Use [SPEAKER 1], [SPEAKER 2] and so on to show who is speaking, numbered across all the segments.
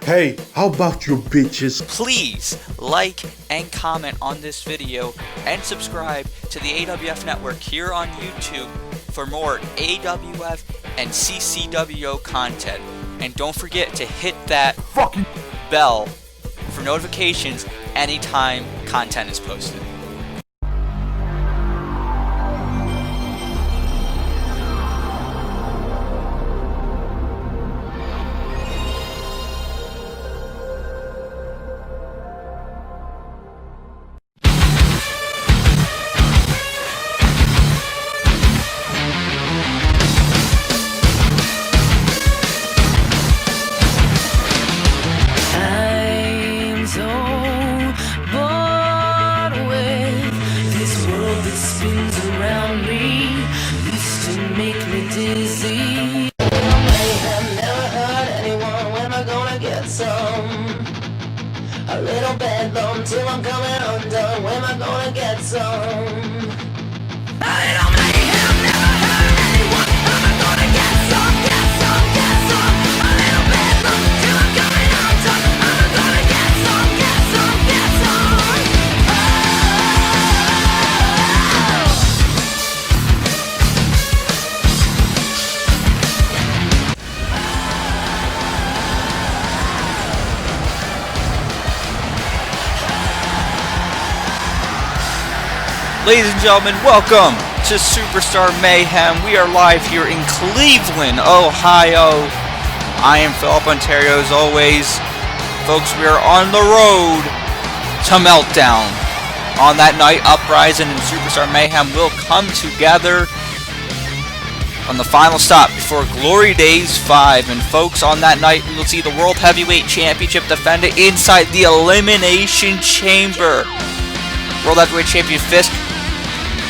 [SPEAKER 1] Hey, how about you bitches?
[SPEAKER 2] Please like and comment on this video and subscribe to the AWF network here on YouTube for more AWF and CCWO content. And don't forget to hit that fucking bell for notifications anytime content is posted.
[SPEAKER 3] A little bedlam till I'm coming undone. When am I gonna get some? A little mayhem never hurt anyone. Am I gonna get some? Get some, get some. A little bedlam till I'm coming undone. Am I gonna get some? Get some, get some.
[SPEAKER 2] Ladies and gentlemen, welcome to Superstar Mayhem. We are live here in Cleveland, Ohio. I am Philip, Ontario, as always. Folks, we are on the road to Meltdown. On that night, Uprising and Superstar Mayhem will come together on the final stop before Glory Days 5. And folks, on that night, we will see the World Heavyweight Championship defended inside the Elimination Chamber. World Heavyweight Champion Fisk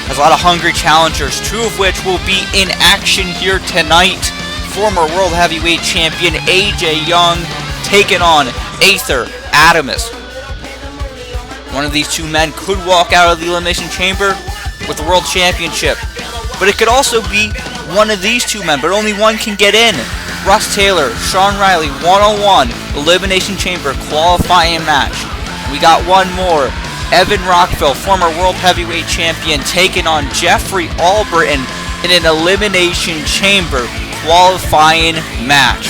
[SPEAKER 2] has a lot of hungry challengers, two of which will be in action here tonight. Former World Heavyweight Champion AJ Young taking on Aether, Adamus. One of these two men could walk out of the Elimination Chamber with the World Championship, but it could also be one of these two men, but only one can get in. Russ Taylor, Shawn Riley, one-on-one Elimination Chamber qualifying match. We got one more. Evan Rockville, former World Heavyweight Champion, taking on Albritton in an Elimination Chamber qualifying match.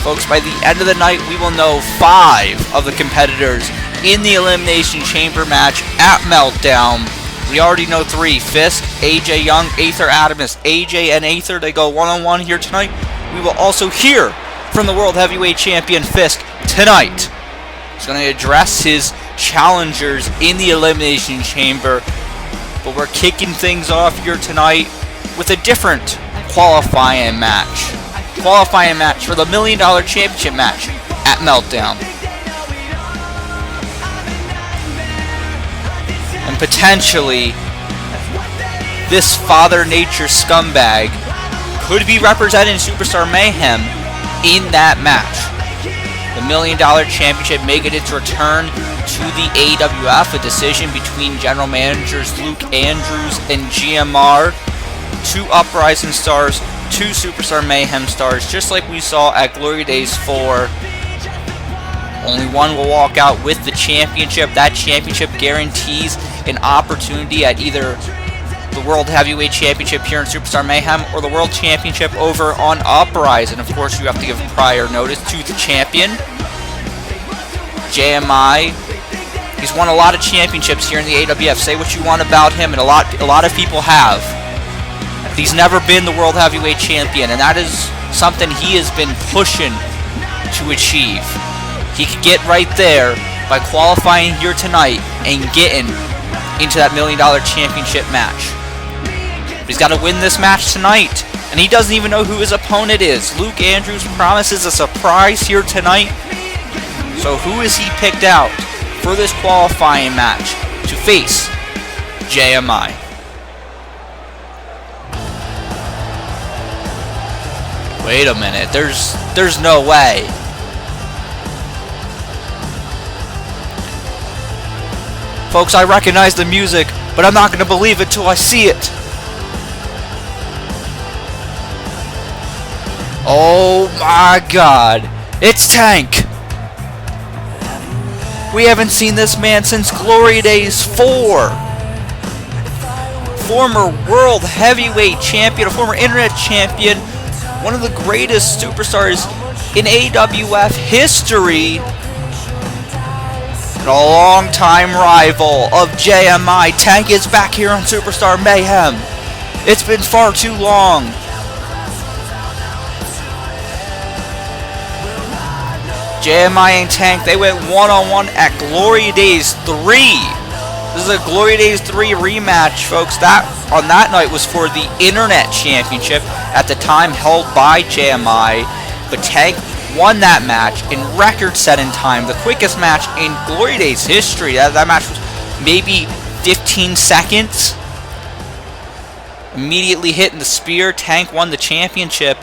[SPEAKER 2] Folks, by the end of the night, we will know 5 of the competitors in the Elimination Chamber match at Meltdown. We already know 3, Fisk, AJ Young, Aether, Adamus. AJ and Aether, they go one-on-one here tonight. We will also hear from the World Heavyweight Champion Fisk tonight. He's going to address his challengers in the Elimination Chamber, but we're kicking things off here tonight with a different qualifying match. Qualifying match for the $1 Million Championship match at Meltdown. And potentially, this Father Nature scumbag could be representing Superstar Mayhem in that match. The $1 Million Championship making its return to the AWF, a decision between general managers Luke Andrews and GMR. 2 Uprising stars, 2 Superstar Mayhem stars, just like we saw at Glory Days 4. Only one will walk out with the championship. That championship guarantees an opportunity at either the World Heavyweight Championship here in Superstar Mayhem or the World Championship over on Uprising. Of course, you have to give prior notice to the champion. JMI, he's won a lot of championships here in the AWF. Say what you want about him, and a lot of people have. But he's never been the World Heavyweight Champion, and that is something he has been pushing to achieve. He could get right there by qualifying here tonight and getting into that $1 Million Championship match. But he's got to win this match tonight, and he doesn't even know who his opponent is. Luke Andrews promises a surprise here tonight. So who is he picked out for this qualifying match to face JMI? Wait a minute, there's no way. Folks, I recognize the music, but I'm not going to believe it till I see it. Oh my God. It's Tank. We haven't seen this man since Glory Days 4. Former World Heavyweight Champion, a former Internet Champion, one of the greatest superstars in AWF history, and a long-time rival of JMI. Tank is back here on Superstar Mayhem. It's been far too long. JMI and Tank, they went one-on-one at Glory Days 3. This is a Glory Days 3 rematch, folks. That on that night was for the Internet Championship, at the time held by JMI. But Tank won that match in record-setting time, the quickest match in Glory Days history. That match was maybe 15 seconds. Immediately hitting the spear, Tank won the championship.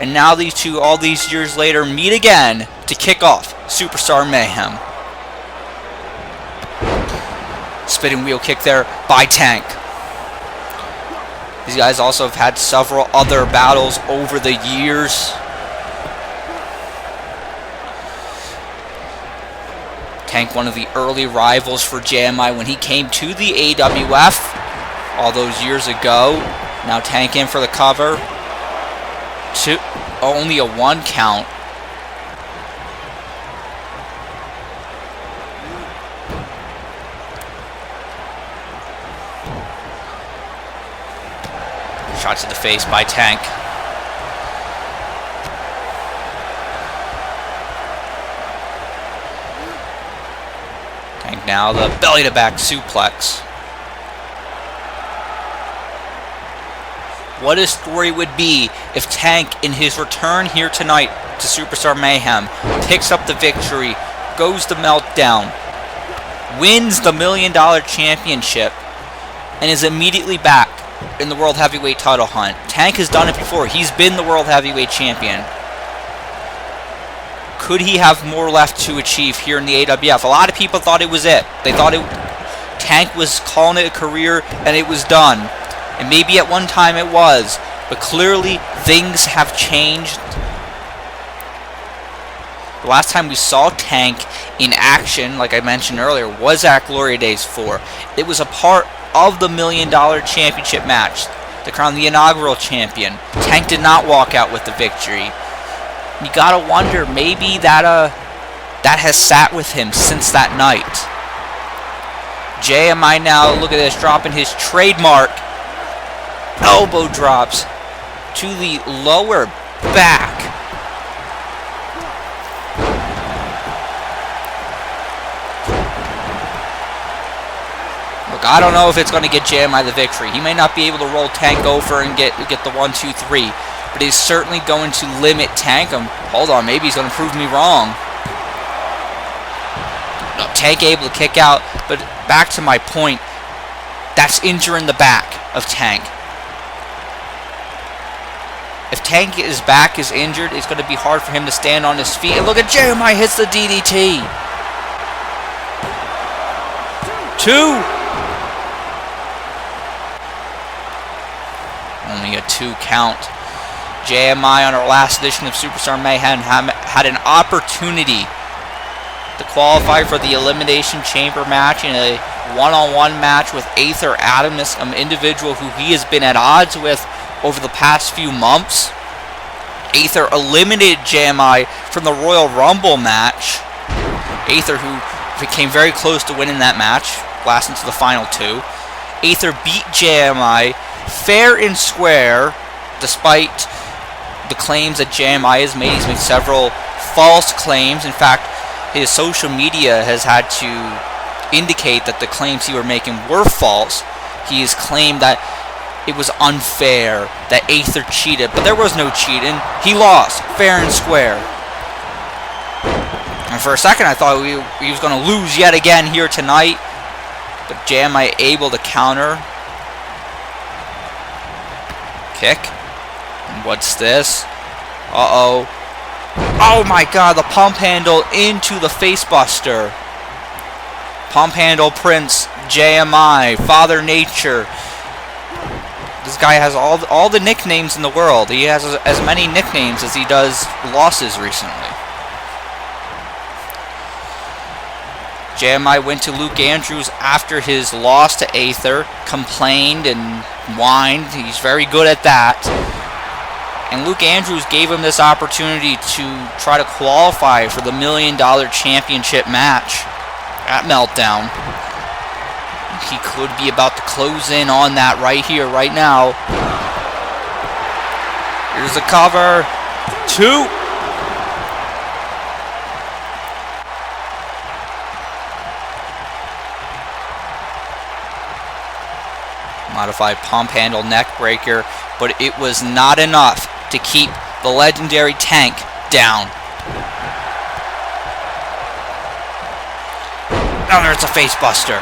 [SPEAKER 2] And now these two, all these years later, meet again to kick off Superstar Mayhem. Spinning wheel kick there by Tank. These guys also have had several other battles over the years. Tank, one of the early rivals for JMI when he came to the AWF all those years ago. Now Tank in for the cover. Only a 1 count. Shot to the face by Tank. Tank now the belly to back suplex. What a story would be if Tank, in his return here tonight to Superstar Mayhem, picks up the victory, goes to Meltdown, wins the $1 Million Championship, and is immediately back in the World Heavyweight title hunt. Tank has done it before. He's been the World Heavyweight Champion. Could he have more left to achieve here in the AWF? A lot of people thought it was it. They thought Tank was calling it a career and it was done. And maybe at one time it was, but clearly things have changed. The last time we saw Tank in action, like I mentioned earlier, was at Glory Days 4. It was a part of the $1 Million Championship match to crown the inaugural champion. Tank did not walk out with the victory. You gotta wonder, maybe that has sat with him since that night. JMI now, look at this, dropping his trademark elbow drops to the lower back. Look, I don't know if it's going to get JMI the victory. He may not be able to roll Tank over and get the 1, 2, 3, but he's certainly going to limit Tank. Hold on, maybe he's going to prove me wrong. No, Tank able to kick out, but back to my point, that's injuring the back of Tank. If Tank's back is injured, it's going to be hard for him to stand on his feet. And look at JMI hits the DDT. 2. Only a 2 count. JMI on our last edition of Superstar Mayhem had an opportunity to qualify for the Elimination Chamber match in a one-on-one match with Aether, Adamus, an individual who he has been at odds with over the past few months. Aether eliminated JMI from the Royal Rumble match. Aether, who became very close to winning that match, lasting to the final 2. Aether beat JMI fair and square, despite the claims that JMI has made. He's made several false claims. In fact, his social media has had to indicate that the claims he were making were false. He has claimed that it was unfair, that Aether cheated, but there was no cheating. He lost, fair and square. And for a second I thought he was going to lose yet again here tonight, but JMI able to counter. Kick. And what's this? Uh-oh. Oh my god, the pump handle into the facebuster. Pump handle Prince, JMI, Father Nature. This guy has all the nicknames in the world. He has as many nicknames as he does losses recently. JMI went to Luke Andrews after his loss to Aether, complained and whined. He's very good at that. And Luke Andrews gave him this opportunity to try to qualify for the $1 million championship match at Meltdown. He could be about to close in on that right here, right now. Here's the cover. 2. Modified pump handle neck breaker, but it was not enough to keep the legendary Tank down. Now there's a face buster.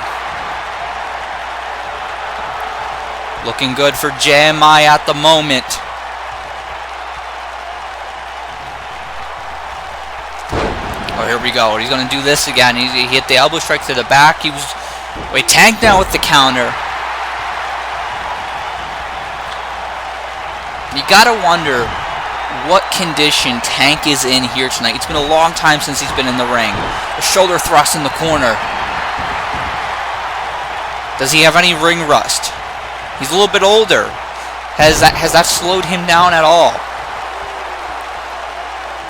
[SPEAKER 2] Looking good for JMI at the moment. Oh, here we go. He's going to do this again. He hit the elbow strike to the back. Wait, Tank now with the counter. You gotta wonder what condition Tank is in here tonight. It's been a long time since he's been in the ring. A shoulder thrust in the corner. Does he have any ring rust? He's a little bit older. Has that slowed him down at all?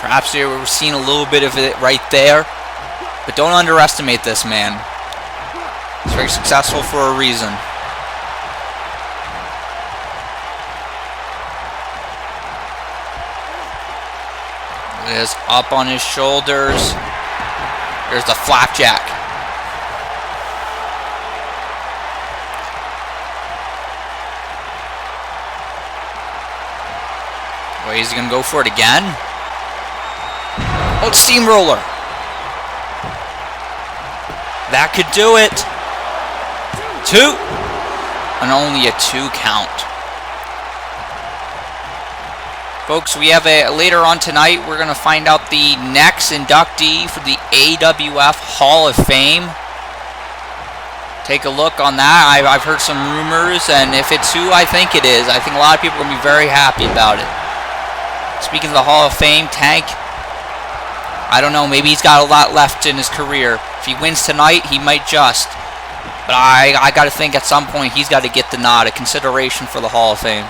[SPEAKER 2] Perhaps we're seeing a little bit of it right there. But don't underestimate this man. He's very successful for a reason. It is up on his shoulders. There's the flapjack. Wait, is he gonna go for it again? Oh, steamroller. That could do it. 2. And only a 2 count. Folks, we have later on tonight, we're going to find out the next inductee for the AWF Hall of Fame. Take a look on that. I've heard some rumors, and if it's who I think it is, I think a lot of people are going to be very happy about it. Speaking of the Hall of Fame, Tank, I don't know, maybe he's got a lot left in his career. If he wins tonight, he might just. But I got to think at some point he's got to get the nod, a consideration for the Hall of Fame.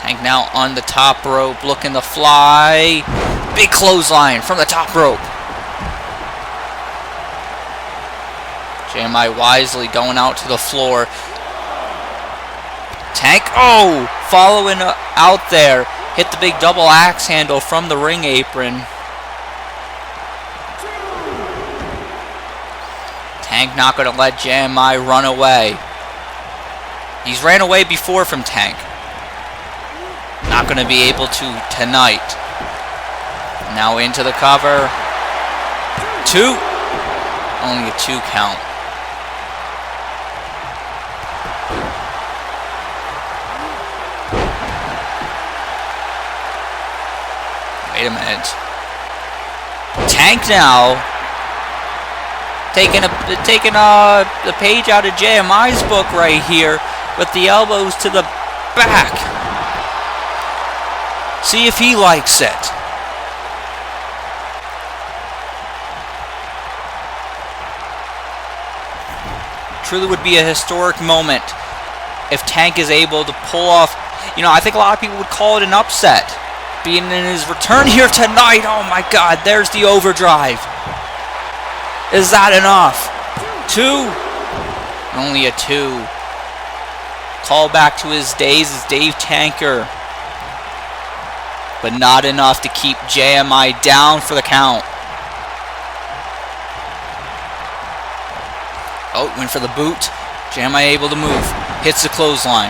[SPEAKER 2] Tank now on the top rope, looking to fly. Big clothesline from the top rope. JMI wisely going out to the floor. Tank, oh, following out there. Hit the big double axe handle from the ring apron. Tank not going to let JMI run away. He's ran away before from Tank. Not going to be able to tonight. Now into the cover. 2. Only a 2 count. Wait a minute. Tank now taking the page out of JMI's book right here with the elbows to the back. See if he likes it. Truly would be a historic moment if Tank is able to pull off. You know, I think a lot of people would call it an upset. Being in his return here tonight, oh my God, there's the overdrive. Is that enough? 2. Only a 2. Call back to his days as Dave Tanker. But not enough to keep JMI down for the count. Oh, went for the boot. JMI able to move. Hits the clothesline.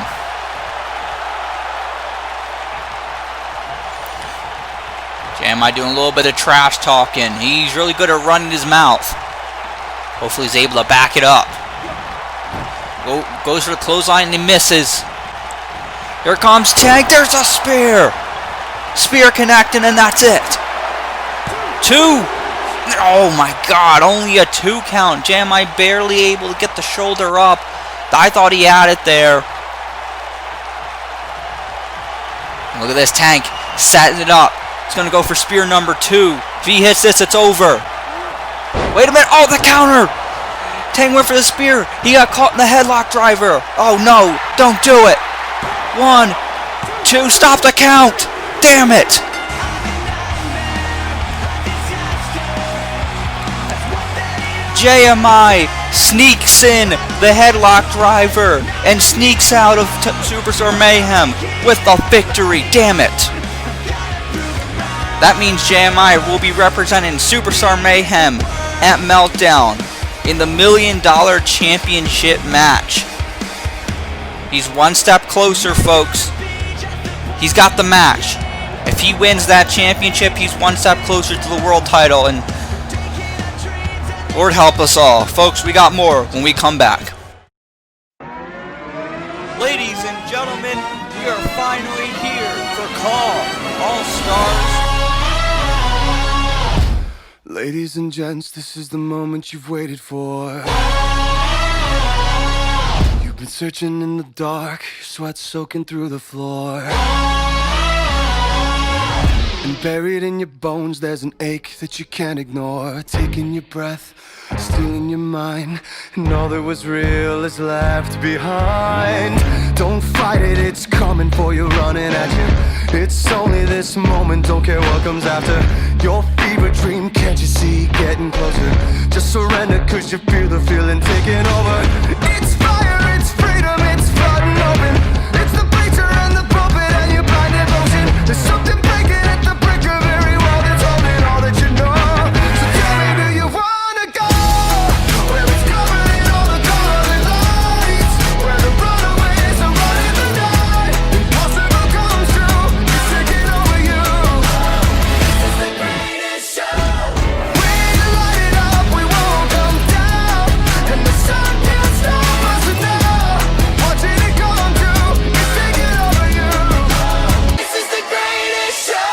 [SPEAKER 2] JMI doing a little bit of trash talking. He's really good at running his mouth. Hopefully he's able to back it up. Goes for the clothesline and he misses. Here comes Tank. There's a spear. Spear connecting, and that's it. 2. Oh my God, only a 2 count. JMI barely able to get the shoulder up. I thought he had it there. Look at this, Tank setting it up. He's going to go for spear number 2. If he hits this, it's over. Wait a minute. Oh, the counter. Tang went for the spear. He got caught in the headlock driver. Oh, no. Don't do it. 1, 2. Stop the count. Damn it. JMI sneaks in the headlock driver and sneaks out of Superstar Mayhem with the victory. Damn it. That means JMI will be representing Superstar Mayhem at Meltdown in the $1 Million Championship match. He's one step closer, folks. He's got the match. If he wins that championship, he's one step closer to the world title, and Lord help us all. Folks, we got more when we come back. Ladies and gentlemen, we are finally here for Call All Stars.
[SPEAKER 4] Ladies and gents, this is the moment you've waited for. You've been searching in the dark, your sweat soaking through the floor. And buried in your bones, there's an ache that you can't ignore. Taking your breath, stealing your mind, and all that was real is left behind. Don't fight it, it's coming for you, running at you. It's only this moment, don't care what comes after. Your fever dream, can't you see, getting closer. Just surrender, cause you feel the feeling taking over. It's fire, it's freedom, it's flooding open. It's the bleacher and the pulpit and your blind devotion. There's something breaking at the brink of every wall that's holding all that you know. So tell me, do you wanna go where it's covered in all the colored lights, where the runaways are running the night? Impossible comes true, it's taking over you. This is the greatest show. We light it up, we won't come down, and the sun can't stop us now. Watching it come true, it's taking over you. This is the greatest show.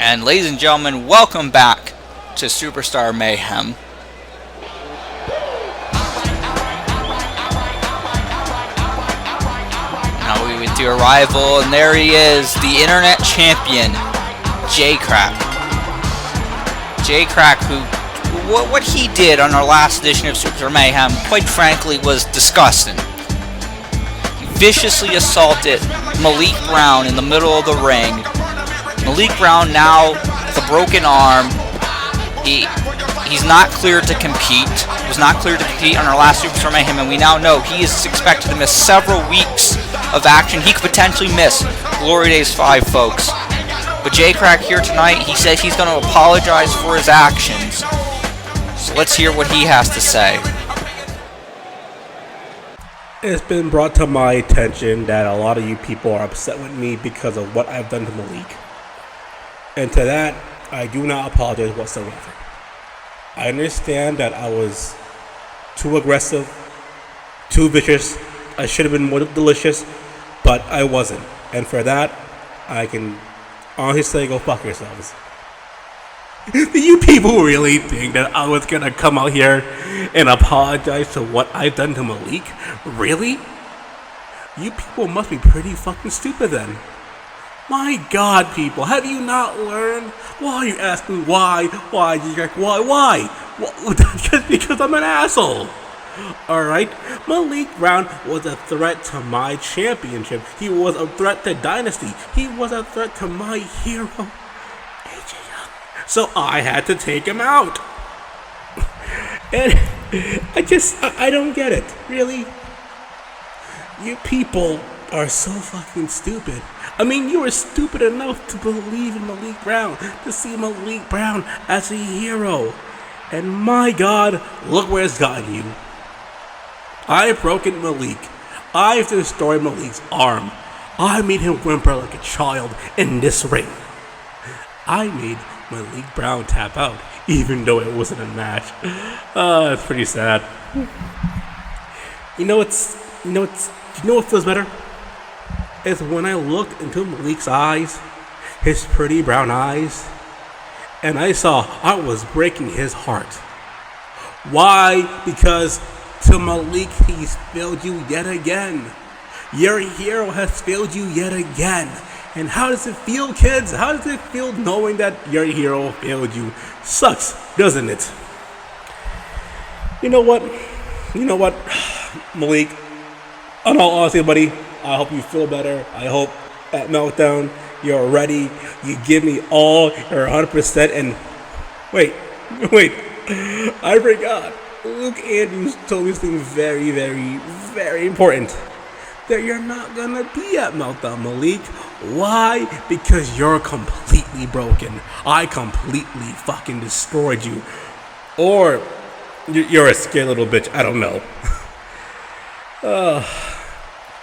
[SPEAKER 2] And ladies and gentlemen, welcome back to Superstar Mayhem. Now we with the arrival, and there he is, the internet champion, Krack. Krack, who, what he did on our last edition of Superstar Mayhem, quite frankly, was disgusting. He viciously assaulted Malik Brown in the middle of the ring. Malik Brown now with a broken arm. He's not cleared to compete. He was not cleared to compete on our last Superstar Mayhem, and we now know he is expected to miss several weeks of action. He could potentially miss Glory Days 5, folks. But Krack here tonight, he said he's going to apologize for his actions. So let's hear what he has to say.
[SPEAKER 5] It's been brought to my attention that a lot of you people are upset with me because of what I've done to Malik. And to that, I do not apologize whatsoever. I understand that I was too aggressive, too vicious. I should have been more delicious, but I wasn't. And for that, I can honestly say go fuck yourselves. Do you people really think that I was gonna come out here and apologize for what I've done to Malik? Really? You people must be pretty fucking stupid then. My God, people, have you not learned? Why are you asking why? Why? Why? Well, just because I'm an asshole. Alright? Malik Brown was a threat to my championship. He was a threat to Dynasty. He was a threat to my hero, AJ Young. So I had to take him out. And I don't get it. Really? You people are so fucking stupid. I mean, you were stupid enough to believe in Malik Brown, to see Malik Brown as a hero. And my God, look where it's gotten you. I've broken Malik. I've destroyed Malik's arm. I made him whimper like a child in this ring. I made Malik Brown tap out, even though it wasn't a match. It's pretty sad. You know what feels better? It's when I looked into Malik's eyes, his pretty brown eyes, and I saw I was breaking his heart. Why? Because to Malik, he's failed you yet again. Your hero has failed you yet again. And how does it feel, kids? How does it feel knowing that your hero failed you? Sucks, doesn't it? You know what? Malik, in all honesty, buddy, I hope you feel better. I hope at Meltdown you're ready. You give me all your 100%. And wait, I forgot. Luke Andrews told me something very, very, very important. That you're not gonna be at Meltdown, Malik. Why? Because you're completely broken. I completely fucking destroyed you. Or you're a scared little bitch. I don't know.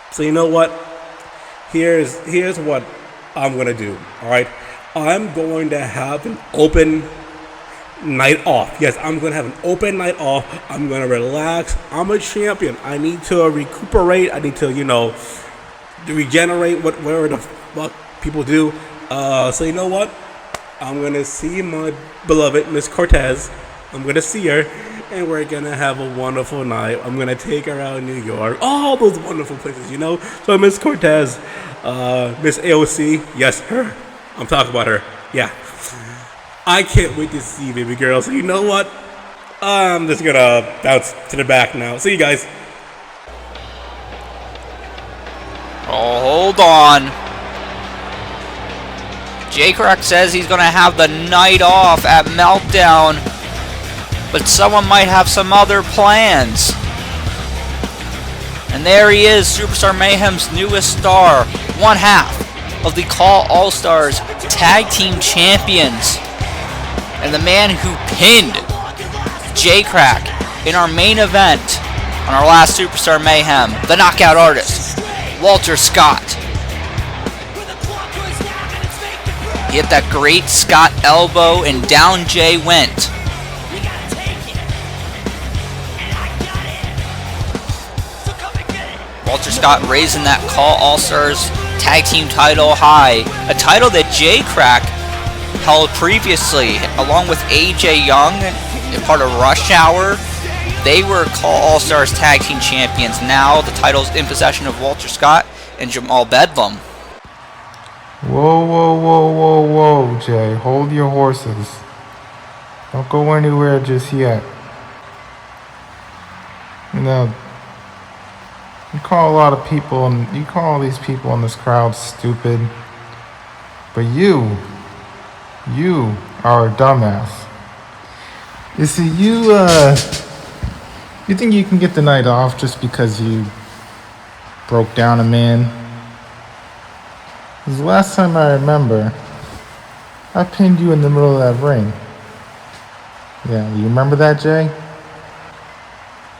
[SPEAKER 5] So you know what? Here's what I'm gonna do. All right, I'm going to have an open night off. Yes, I'm gonna have an open night off. I'm gonna relax. I'm a champion. I need to recuperate. I need to, regenerate. Whatever the fuck people do. So you know what? I'm gonna see my beloved Miss Cortez. I'm gonna see her, and we're gonna have a wonderful night. I'm gonna take her out in New York, all those wonderful places, So Miss Cortez, Miss AOC, yes, her. I'm talking about her. Yeah. I can't wait to see you, baby girl. So you know what? I'm just gonna bounce to the back now. See you guys.
[SPEAKER 2] Oh, hold on. Krack says he's going to have the night off at Meltdown, but someone might have some other plans. And there he is, Superstar Mayhem's newest star, one half of the Call All-Stars Tag Team Champions, and the man who pinned Krack in our main event on our last Superstar Mayhem, the knockout artist, Walter Scott. He hit that great Scott elbow, and down Jay went. Walter Scott raising that Call All-Stars Tag Team title high, a title that Krack held previously, along with AJ Young, a part of Rush Hour. They were Call All-Stars Tag Team Champions. Now the title's in possession of Walter Scott and Jamal Bedlam.
[SPEAKER 6] Whoa, Jay. Hold your horses. Don't go anywhere just yet. You call a lot of people, and you call all these people in this crowd stupid. But you are a dumbass. You see, you think you can get the night off just because you broke down a man? Because the last time I remember, I pinned you in the middle of that ring. Yeah, you remember that, Jay?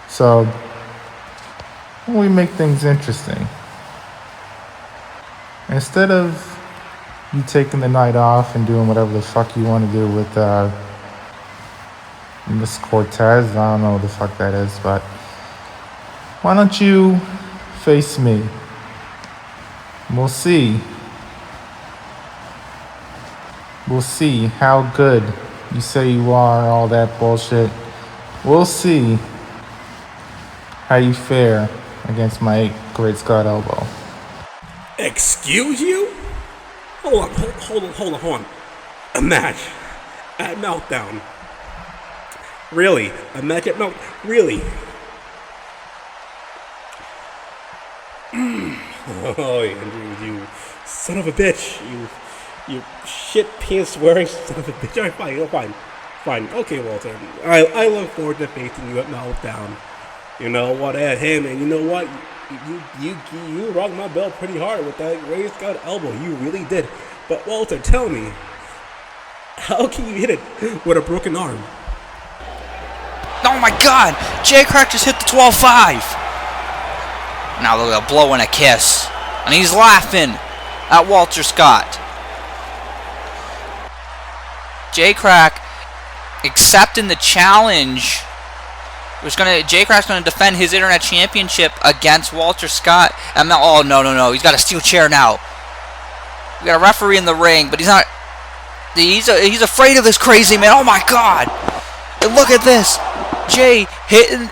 [SPEAKER 6] So, why don't we make things interesting? Instead of you taking the night off and doing whatever the fuck you want to do with Miss Cortez, I don't know what the fuck that is, but why don't you face me? We'll see. We'll see how good you say you are, all that bullshit. We'll see how you fare against my great Scott elbow.
[SPEAKER 5] Excuse you? Hold on. A match at Meltdown. Really? A match at Meltdown? Really? Oh, Andrew, you son of a bitch. You shit pants wearing son of a bitch. Alright, fine. Okay, Walter. I look forward to facing you at Meltdown. You know what? Hey, man, you know what? you rocked my bell pretty hard with that raised gut elbow. You really did. But Walter, tell me, how can you hit it with a broken arm?
[SPEAKER 2] Oh my God! Krack just hit the 12-5. Now look at blowing a kiss, and he's laughing at Walter Scott. Krack accepting the challenge. Krack's gonna defend his internet championship against Walter Scott. And oh no! He's got a steel chair now. We got a referee in the ring, but he's not. He's afraid of this crazy man. Oh my God! And look at this. Jay hitting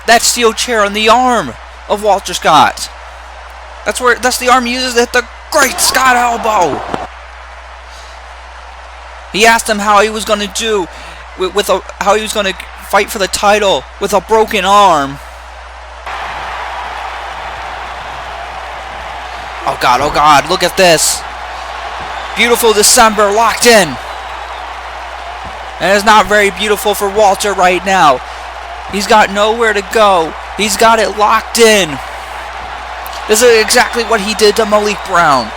[SPEAKER 2] that steel chair on the arm of Walter Scott. That's the arm he uses to hit the Great Scott elbow. He asked him how he was going to do how he was going to fight for the title with a broken arm. Oh God, look at this. Beautiful December locked in. And it's not very beautiful for Walter right now. He's got nowhere to go. He's got it locked in. This is exactly what he did to Malik Brown.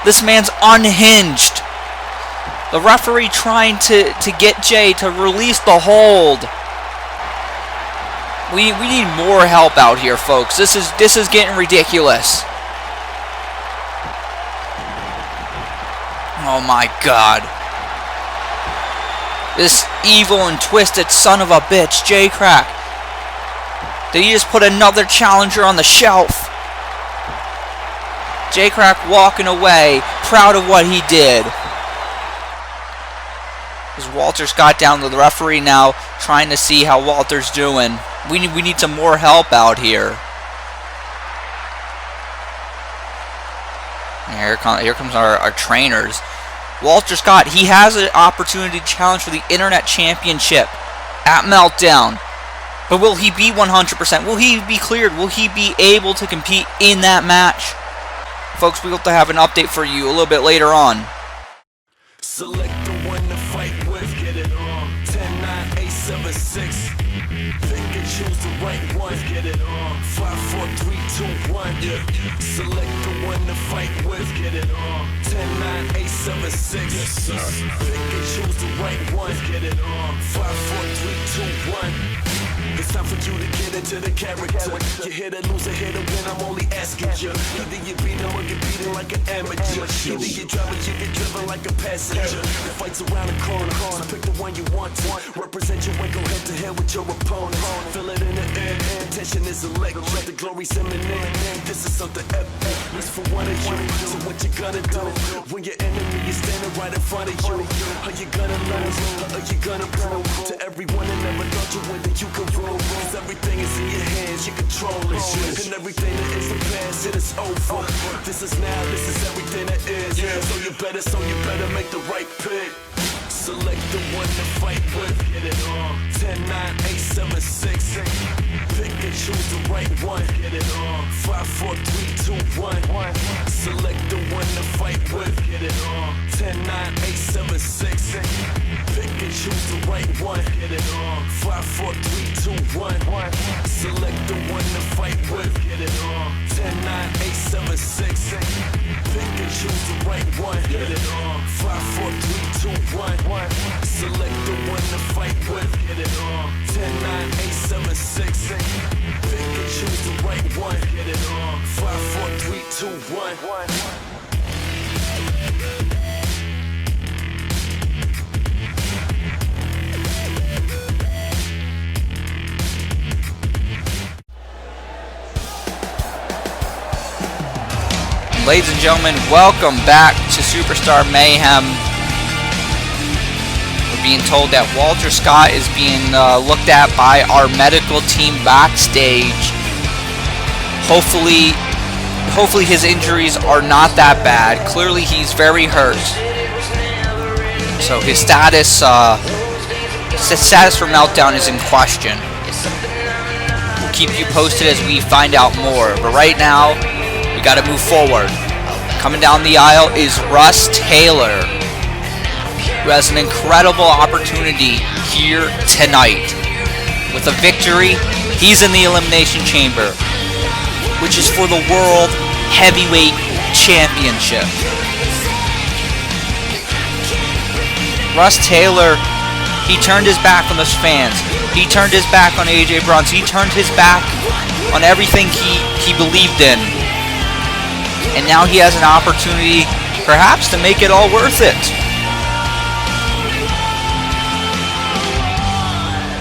[SPEAKER 2] This man's unhinged. The referee trying to get Jay to release the hold. We need more help out here, folks. This is getting ridiculous. Oh my God. This evil and twisted son of a bitch, Krack. Did he just put another challenger on the shelf? Krack walking away, proud of what he did. As Walter Scott down to the referee now, trying to see how Walter's doing. We need some more help out here. And here comes our trainers. Walter Scott, he has an opportunity to challenge for the Internet Championship at Meltdown. But will he be 100%? Will he be cleared? Will he be able to compete in that match? Folks, we hope to have an update for you a little bit later on.
[SPEAKER 7] Select the one to fight with, get it on. 10, 9, 8, 7, 6. Pick and choose the right one, get it on. 5, 4, 3, 2, 1. Yeah. Select the one to fight with, get it on. 10, 9, 8, 7, 6. Yes, sir. Pick and choose the right one, get it on. 5, 4, 3, 2, 1. It's time for you to get into the character. You hit a loser, hit a win, I'm only asking you. Either you beat him or get beaten like an amateur. Either you drive or you get driven like a passenger. The fight's around the corner, so pick the one you want to. Represent your way, go head to head with your opponent. Feel it in the air, tension is electric. The glory's imminent, this is something epic. It's for one of you, so what you gonna do? When your enemy is standing right in front of you, are you gonna lose, or are you gonna prove to everyone that never thought you win that you can rule? Cause everything is in your hands, you control it. And everything that is the past, it is over. This is now, this is everything that is. So you better make the right pick. Select the one to fight with, get it on. 10, 9, 8, 7, 6. Pick and choose the right one, get it on. 5, 4, 3, 2, 1. Select the one to fight with, get it on. 10, 9, 8, 7, 6. Pick and choose the right one, get it on. 5, 4, 3, 2, 1. Select the one to fight with, get it on. 10, 9, 8, 7, 6. Pick and choose the right one, get it on. 5, 4, 3, 2, 1. Select the one to fight with, get it on. 10, 9, 8, 7, 6. Pick and choose the right one, get it on. 5, 4, 3, 2, 1.
[SPEAKER 2] Ladies and gentlemen, welcome back to Superstar Mayhem. We're being told that Walter Scott is being looked at by our medical team backstage. Hopefully his injuries are not that bad. Clearly he's very hurt. So his status for Meltdown is in question. We'll keep you posted as we find out more. But right now, we got to move forward. Coming down the aisle is Russ Taylor, who has an incredible opportunity here tonight. With a victory, he's in the Elimination Chamber. which is for the World Heavyweight Championship. Russ Taylor, he turned his back on those fans. He turned his back on AJ Bronze. He turned his back on everything he believed in. And now he has an opportunity, perhaps, to make it all worth it.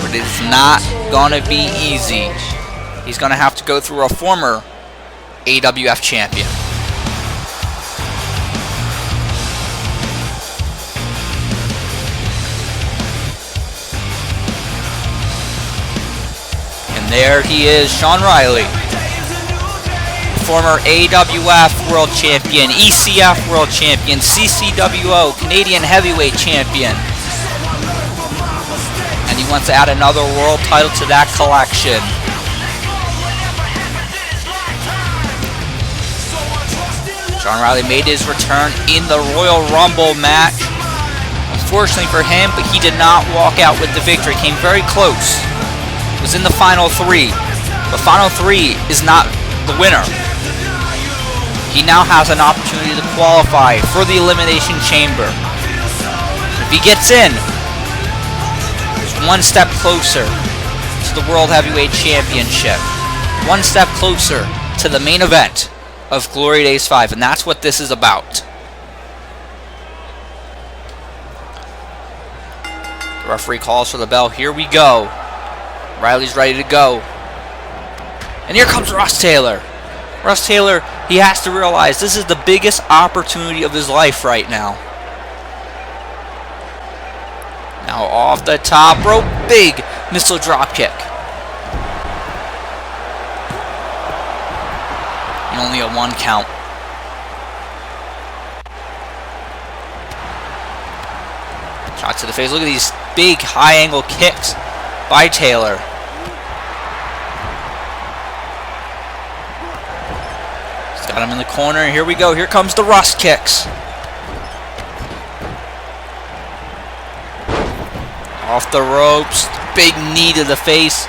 [SPEAKER 2] But it's not gonna be easy. He's gonna have to go through a former AWF champion. There he is, Shawn Riley, former AWF World Champion, ECF World Champion, CCWO, Canadian Heavyweight Champion. And he wants to add another world title to that collection. Shawn Riley made his return in the Royal Rumble match. Unfortunately for him, but he did not walk out with the victory. Came very close. Was in the final three, but final three is not the winner. He now has an opportunity to qualify for the Elimination Chamber. If he gets in, he's one step closer to the World Heavyweight Championship, one step closer to the main event of Glory Days 5, and that's what this is about. The referee calls for the bell. Here we go. Riley's ready to go. And here comes Russ Taylor. Russ Taylor, he has to realize this is the biggest opportunity of his life right now. Now off the top rope, big missile drop kick. And only a 1 count. Shot to the face. Look at these big high angle kicks by Taylor. He's got him in the corner. Here we go. Here comes the Russ kicks. Off the ropes. Big knee to the face.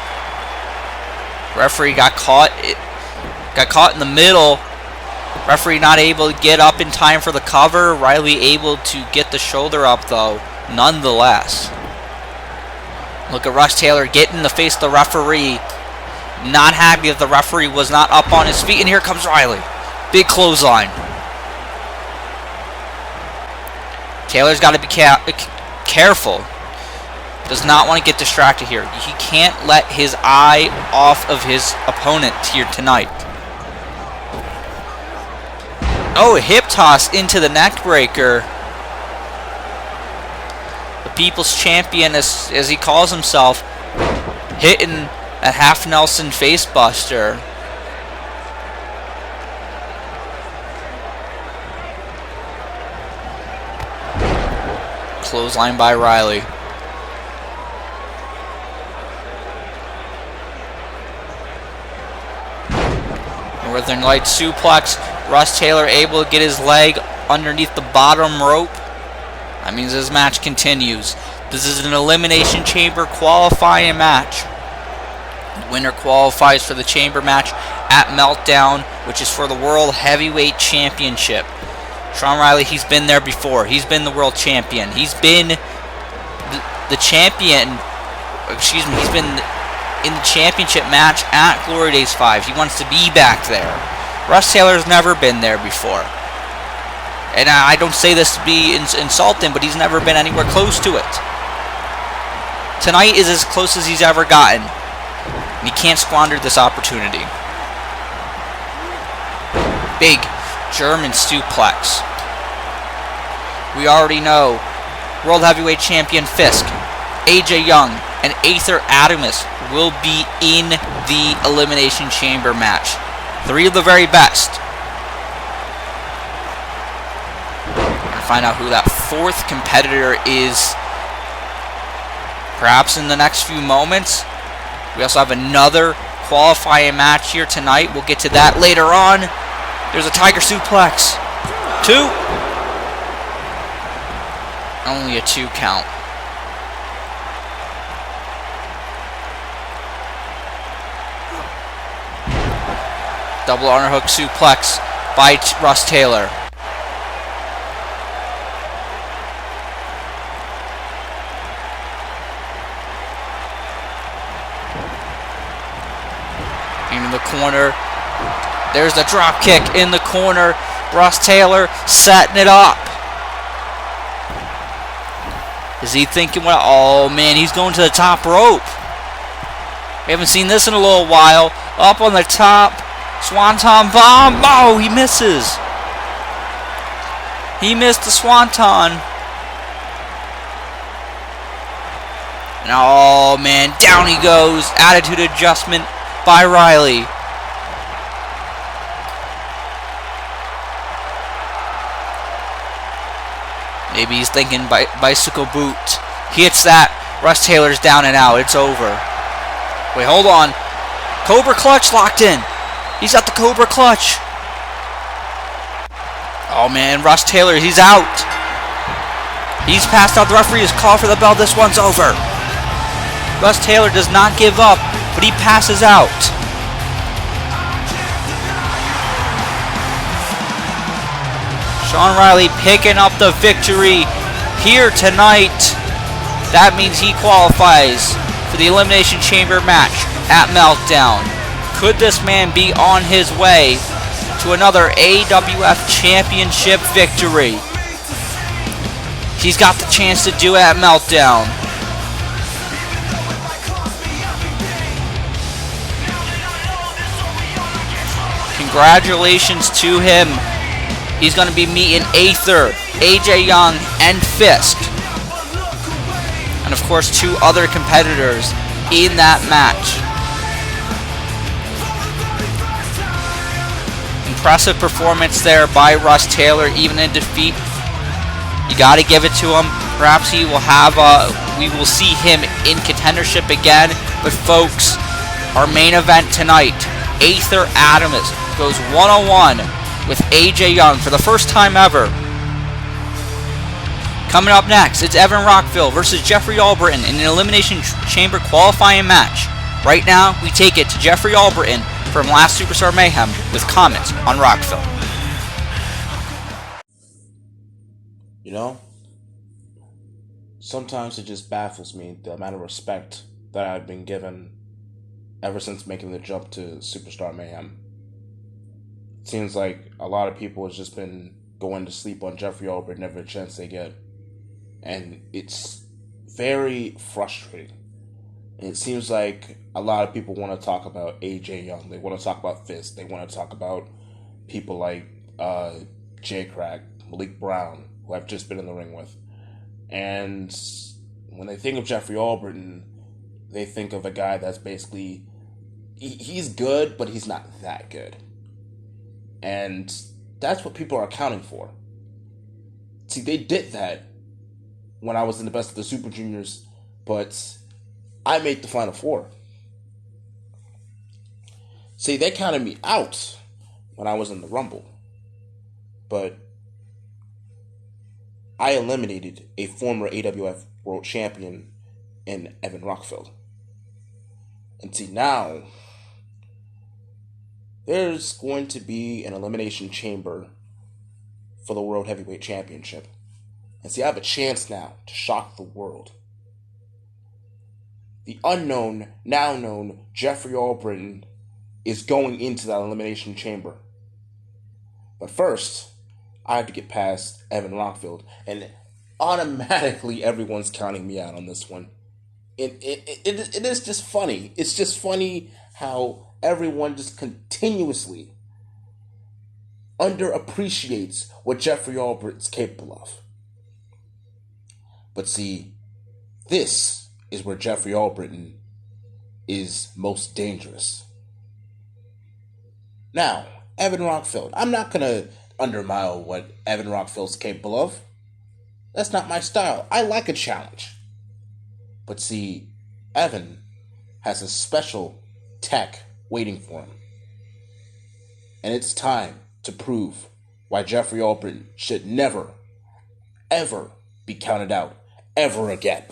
[SPEAKER 2] Referee got caught. Got caught in the middle. Referee not able to get up in time for the cover. Riley able to get the shoulder up though, nonetheless. Look at Russ Taylor getting in the face of the referee. Not happy that the referee was not up on his feet. And here comes Riley. Big clothesline. Taylor's got to be careful. Does not want to get distracted here. He can't let his eye off of his opponent here tonight. Oh, a hip toss into the neck breaker. The People's Champion, as he calls himself, hitting a half Nelson face buster. Clothesline by Riley. Northern Lights suplex. Russ Taylor able to get his leg underneath the bottom rope. That means this match continues. This is an Elimination Chamber qualifying match. The winner qualifies for the Chamber match at Meltdown, which is for the World Heavyweight Championship. Shawn Riley, he's been there before. He's been the World Champion. He's been the champion. Excuse me. He's been in the championship match at Glory Days 5. He wants to be back there. Russ Taylor's never been there before. And I don't say this to be insulting, but he's never been anywhere close to it. Tonight is as close as he's ever gotten. And he can't squander this opportunity. Big German suplex. We already know World Heavyweight Champion Fisk, AJ Young, and Aether Adamus will be in the Elimination Chamber match. 3 of the very best. We'll find out who that 4th competitor is perhaps in the next few moments. We also have another qualifying match here tonight. We'll get to that later on. There's a Tiger suplex. 2. Only a 2 count. Double underhook suplex by Russ Taylor. In the corner. There's the drop kick in the corner. Russ Taylor setting it up. Is he thinking, what? Oh man, he's going to the top rope. We haven't seen this in a little while. Up on the top. Swanton bomb. Oh, he misses. He missed the Swanton. And oh man, down he goes. Attitude adjustment by Riley. Maybe he's thinking bicycle boot. He hits that. Russ Taylor's down and out. It's over. Wait, hold on. Cobra clutch locked in. He's got the Cobra clutch. Oh man, Russ Taylor, he's out. He's passed out. The referee has called for the bell. This one's over. Russ Taylor does not give up, but he passes out. Shawn Riley picking up the victory here tonight. That means he qualifies for the Elimination Chamber match at Meltdown. Could this man be on his way to another AWF Championship victory? He's got the chance to do it at Meltdown. Congratulations to him. He's going to be meeting Aether, AJ Young, and Fisk. And of course, 2 other competitors in that match. Impressive performance there by Russ Taylor, even in defeat. You got to give it to him. Perhaps he will have, we will see him in contendership again. But folks, our main event tonight, Aether Adamus goes one-on-one with AJ Young for the first time ever. Coming up next, it's Evan Rockville versus Jeffrey Albritton in an Elimination Chamber qualifying match. Right now, we take it to Jeffrey Albritton from last Superstar Mayhem with comments on Rockville.
[SPEAKER 1] You know, sometimes it just baffles me the amount of respect that I've been given ever since making the jump to Superstar Mayhem. It seems like a lot of people have just been going to sleep on Jeffrey Albritton every chance they get. And it's very frustrating. And it seems like a lot of people want to talk about AJ Young. They want to talk about Fisk. They want to talk about people like Krack, Malik Brown, who I've just been in the ring with. And when they think of Jeffrey Albritton, they think of a guy that's basically, he's good, but he's not that good. And that's what people are accounting for. See, they did that when I was in the best of the Super Juniors, but I made the Final Four. See, they counted me out when I was in the Rumble, but I eliminated a former AWF World Champion in Evan Rockville. And see, now there's going to be an Elimination Chamber for the World Heavyweight Championship. And see, I have a chance now to shock the world. The unknown, now known Jeffrey Albritton is going into that Elimination Chamber. But first, I have to get past Evan Rockville. And automatically, everyone's counting me out on this one. It is just funny. It's just funny how everyone just continuously underappreciates what Jeffrey Albritton's capable of. But see, this is where Jeffrey Albritton is most dangerous. Now, Evan Rockville. I'm not going to undermine what Evan Rockville's capable of. That's not my style. I like a challenge. But see, Evan has a special tech waiting for him. And it's time to prove why Jeffrey Albritton should never, ever be counted out ever again.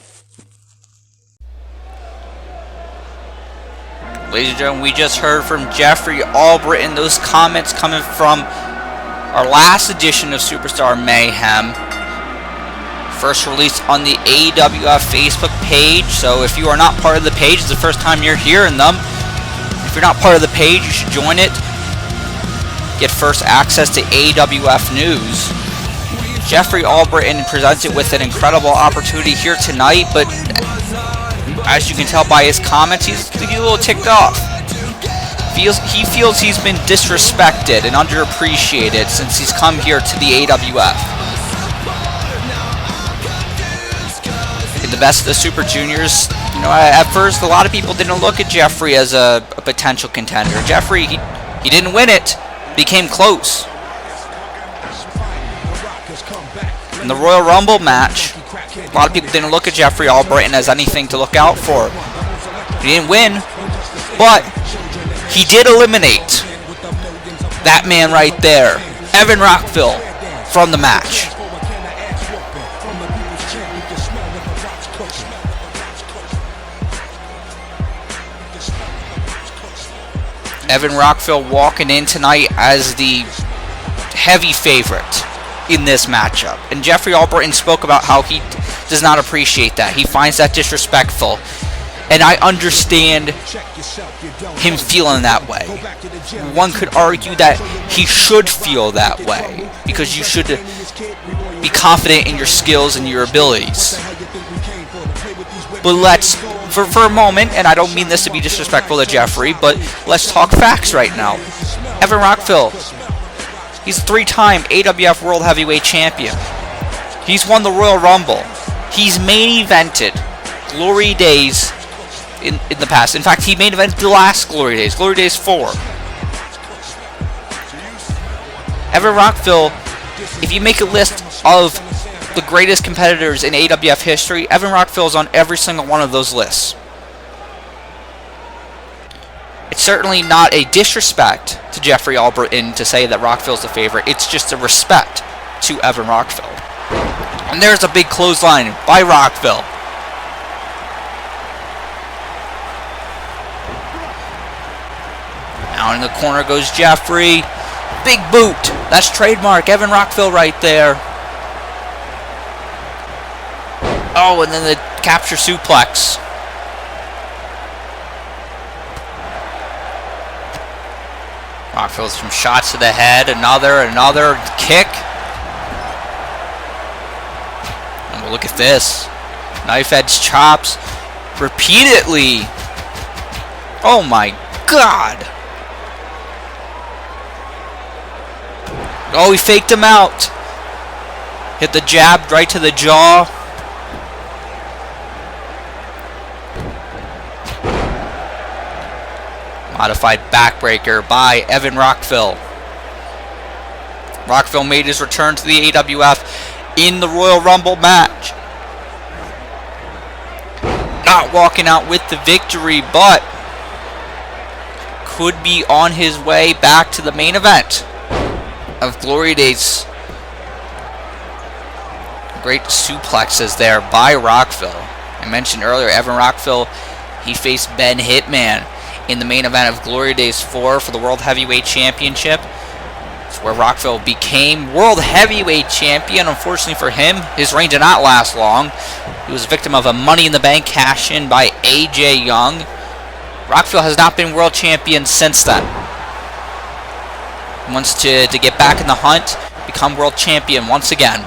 [SPEAKER 2] Ladies and gentlemen, we just heard from Jeffrey Albritton. Those comments coming from our last edition of Superstar Mayhem. First released on the AWF Facebook page. So if you are not part of the page, it's the first time you're hearing them. If you're not part of the page, you should join it. Get first access to AWF news. Jeffrey Albritton presents it with an incredible opportunity here tonight, but as you can tell by his comments, he's a little ticked off. He feels he's been disrespected and underappreciated since he's come here to the AWF. In the best of the Super Juniors, at first a lot of people didn't look at Jeffrey as a potential contender. Jeffrey, he didn't win it, but he came close. In the Royal Rumble match, a lot of people didn't look at Jeffrey Albritton as anything to look out for. He didn't win, but he did eliminate that man right there, Evan Rockville, from the match. Evan Rockville walking in tonight as the heavy favorite in this matchup. And Jeffrey Albritton spoke about how he does not appreciate that. He finds that disrespectful. And I understand him feeling that way. One could argue that he should feel that way, because you should be confident in your skills and your abilities. But let's, for a moment, and I don't mean this to be disrespectful to Jeffrey, but let's talk facts right now. Evan Rockville, he's a 3-time AWF World Heavyweight Champion. He's won the Royal Rumble. He's main evented Glory Days in the past. In fact, he main evented the last Glory Days, Glory Days 4. Evan Rockville, if you make a list of the greatest competitors in AWF history, Evan Rockville is on every single one of those lists. It's certainly not a disrespect to Jeffrey Albritton to say that Rockville's the favorite. It's just a respect to Evan Rockville. And there's a big clothesline by Rockville. Now in the corner goes Jeffrey. Big boot. That's trademark Evan Rockville right there. Oh, and then the capture suplex. Rockville's some shots to the head. Another kick. And look at this. Knife edge chops. Repeatedly. Oh my God. Oh, he faked him out. Hit the jab right to the jaw. Modified backbreaker by Evan Rockville. Rockville made his return to the AWF in the Royal Rumble match. Not walking out with the victory, but could be on his way back to the main event of Glory Days. Great suplexes there by Rockville. I mentioned earlier, Evan Rockville, he faced Ben Hitman in the main event of Glory Days 4 for the World Heavyweight Championship. It's where Rockville became World Heavyweight Champion. Unfortunately for him, his reign did not last long. He was a victim of a Money in the Bank cash-in by AJ Young. Rockville has not been World Champion since then. He wants to get back in the hunt, become World Champion once again.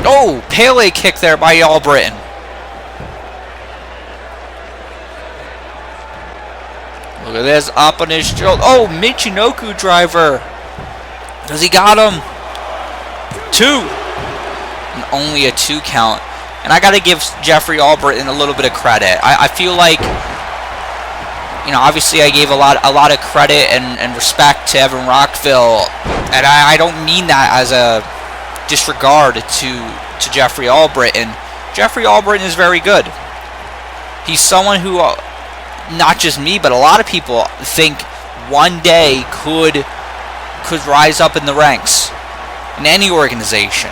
[SPEAKER 2] Oh, Pele kick there by Albritton. Look at this, up on his shoulder. Oh, Michinoku driver. Does he got him? 2. And only a 2 count. And I got to give Jeffrey Albritton a little bit of credit. I feel like, obviously I gave a lot of credit and respect to Evan Rockville. And I don't mean that as a disregard to Jeffrey Albritton. Jeffrey Albritton is very good. He's someone who, not just me, but a lot of people think one day could rise up in the ranks in any organization.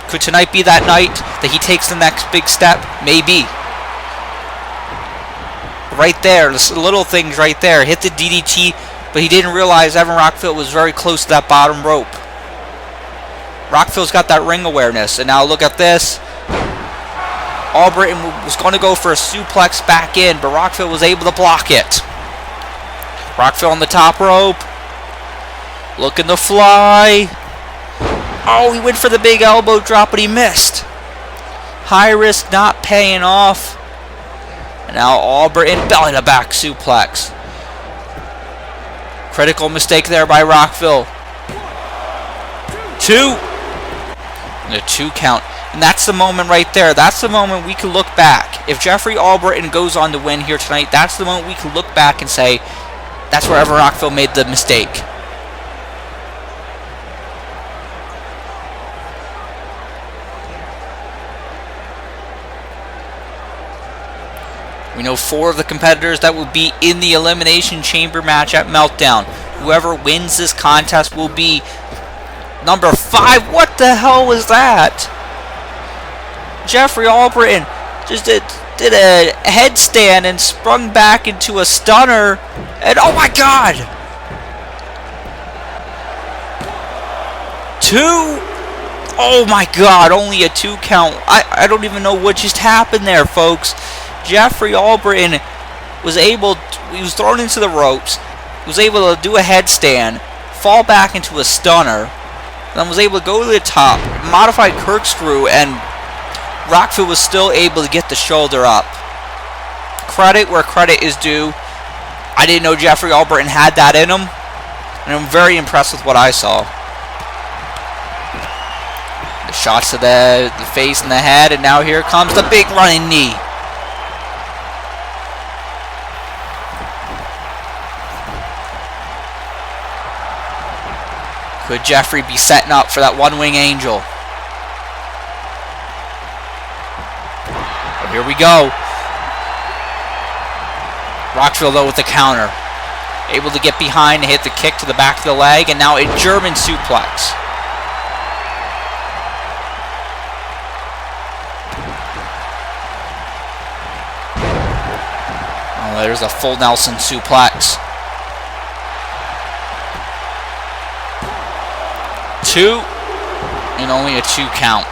[SPEAKER 2] Could tonight be that night that he takes the next big step? Maybe. Right there, the little things right there. Hit the DDT, but he didn't realize Evan Rockville was very close to that bottom rope. Rockville's got that ring awareness, and now look at this. Albritton was going to go for a suplex back in, but Rockville was able to block it. Rockville on the top rope. Looking to fly. Oh, he went for the big elbow drop, but he missed. High risk not paying off. And now Albritton belly to back suplex. Critical mistake there by Rockville. 2. And a 2 count. And that's the moment right there. That's the moment we can look back. If Jeffrey Albritton goes on to win here tonight, that's the moment we can look back and say, that's where Evan Rockville made the mistake. We know 4 of the competitors that will be in the Elimination Chamber match at Meltdown. Whoever wins this contest will be number 5. What the hell was that? Jeffrey Albritton just did a headstand and sprung back into a stunner. And oh my god! 2? Oh my god, only a 2 count. I don't even know what just happened there, folks. Jeffrey Albritton was able to, he was thrown into the ropes, was able to do a headstand, fall back into a stunner, and then was able to go to the top, modified corkscrew, and Rockville was still able to get the shoulder up. Credit where credit is due. I didn't know Jeffrey Albritton had that in him, and I'm very impressed with what I saw. The shots to the face and the head, and now here comes the big running knee. Could Jeffrey be setting up for that one-wing angel? Oh, here we go. Rockville, though, with the counter. Able to get behind and hit the kick to the back of the leg, and now a German suplex. Oh, there's a full Nelson suplex. 2, and only a 2 count.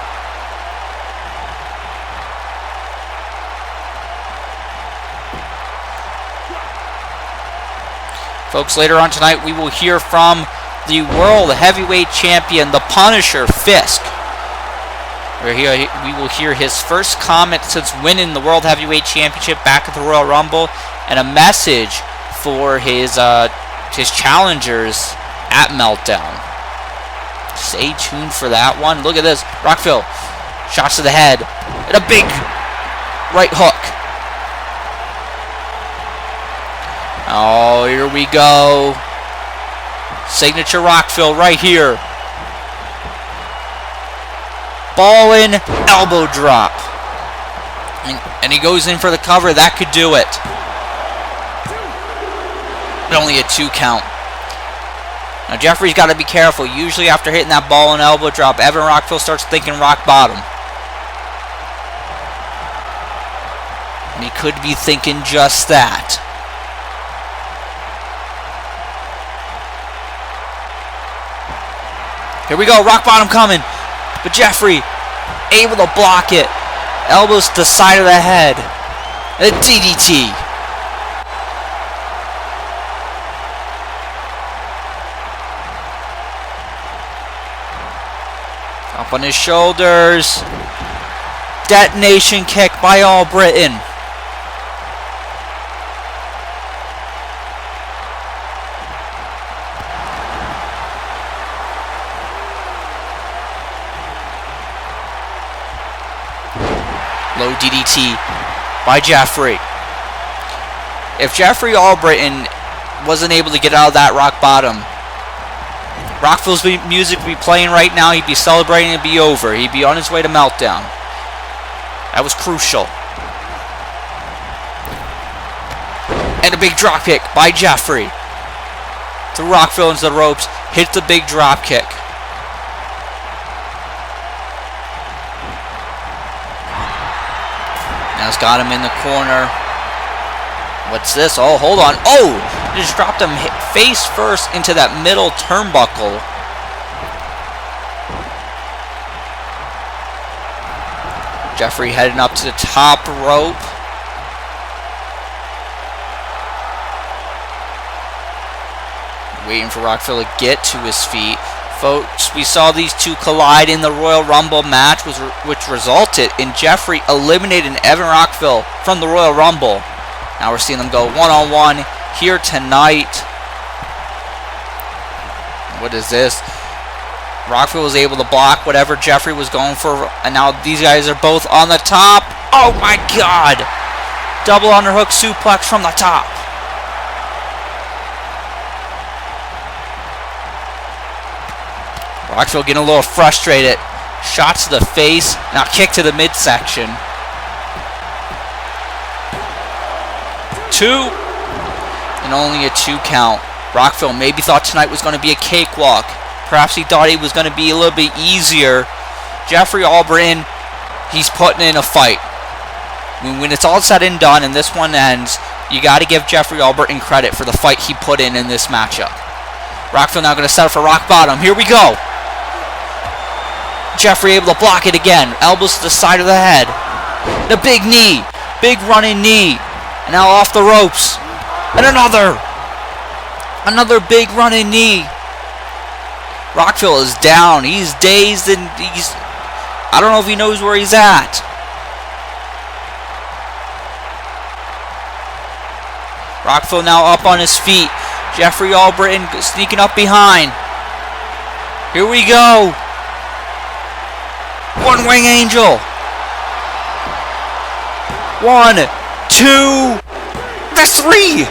[SPEAKER 2] Folks, later on tonight we will hear from the World Heavyweight Champion, the Punisher, Fisk. We will hear his first comment since winning the World Heavyweight Championship back at the Royal Rumble, and a message for his challengers at Meltdown. Stay tuned for that one. Look at this. Rockville. Shots to the head. And a big right hook. Oh, here we go. Signature Rockville right here. Ballin' elbow drop. And he goes in for the cover. That could do it. But only a 2 count. Now Jeffrey's got to be careful. Usually after hitting that ball and elbow drop, Evan Rockville starts thinking rock bottom. And he could be thinking just that. Here we go, rock bottom coming. But Jeffrey able to block it. Elbows to the side of the head. And a DDT. Up on his shoulders. Detonation kick by Albritton. Low DDT by Jeffrey. If Jeffrey Albritton wasn't able to get out of that rock bottom, Rockville's music would be playing right now. He'd be celebrating. It'd be over. He'd be on his way to Meltdown. That was crucial. And a big drop kick by Jeffrey. Threw Rockville into the ropes. Hit the big drop kick. Adamus got him in the corner. What's this? Oh, hold on. Oh! Just dropped him face first into that middle turnbuckle. Jeffrey heading up to the top rope. Waiting for Rockville to get to his feet. Folks, we saw these two collide in the Royal Rumble match, which resulted in Jeffrey eliminating Evan Rockville from the Royal Rumble. Now we're seeing them go one-on-one here tonight. What is this? Rockville was able to block whatever Jeffrey was going for, and now these guys are both on the top. Oh my God! Double underhook suplex from the top. Rockville getting a little frustrated. Shots to the face. Now kick to the midsection. 2. And only a 2 count. Rockville maybe thought tonight was going to be a cakewalk. Perhaps he thought it was going to be a little bit easier. Jeffrey Albritton, he's putting in a fight. When it's all said and done and this one ends, you got to give Jeffrey Albritton credit for the fight he put in this matchup. Rockville now going to set up for rock bottom. Here we go. Jeffrey able to block it again. Elbows to the side of the head. The big knee. Big running knee. And now off the ropes. And another. Another big running knee. Rockville is down. He's dazed and I don't know if he knows where he's at. Rockville now up on his feet. Jeffrey Albritton sneaking up behind. Here we go. One wing angel. 1, 2, the 3.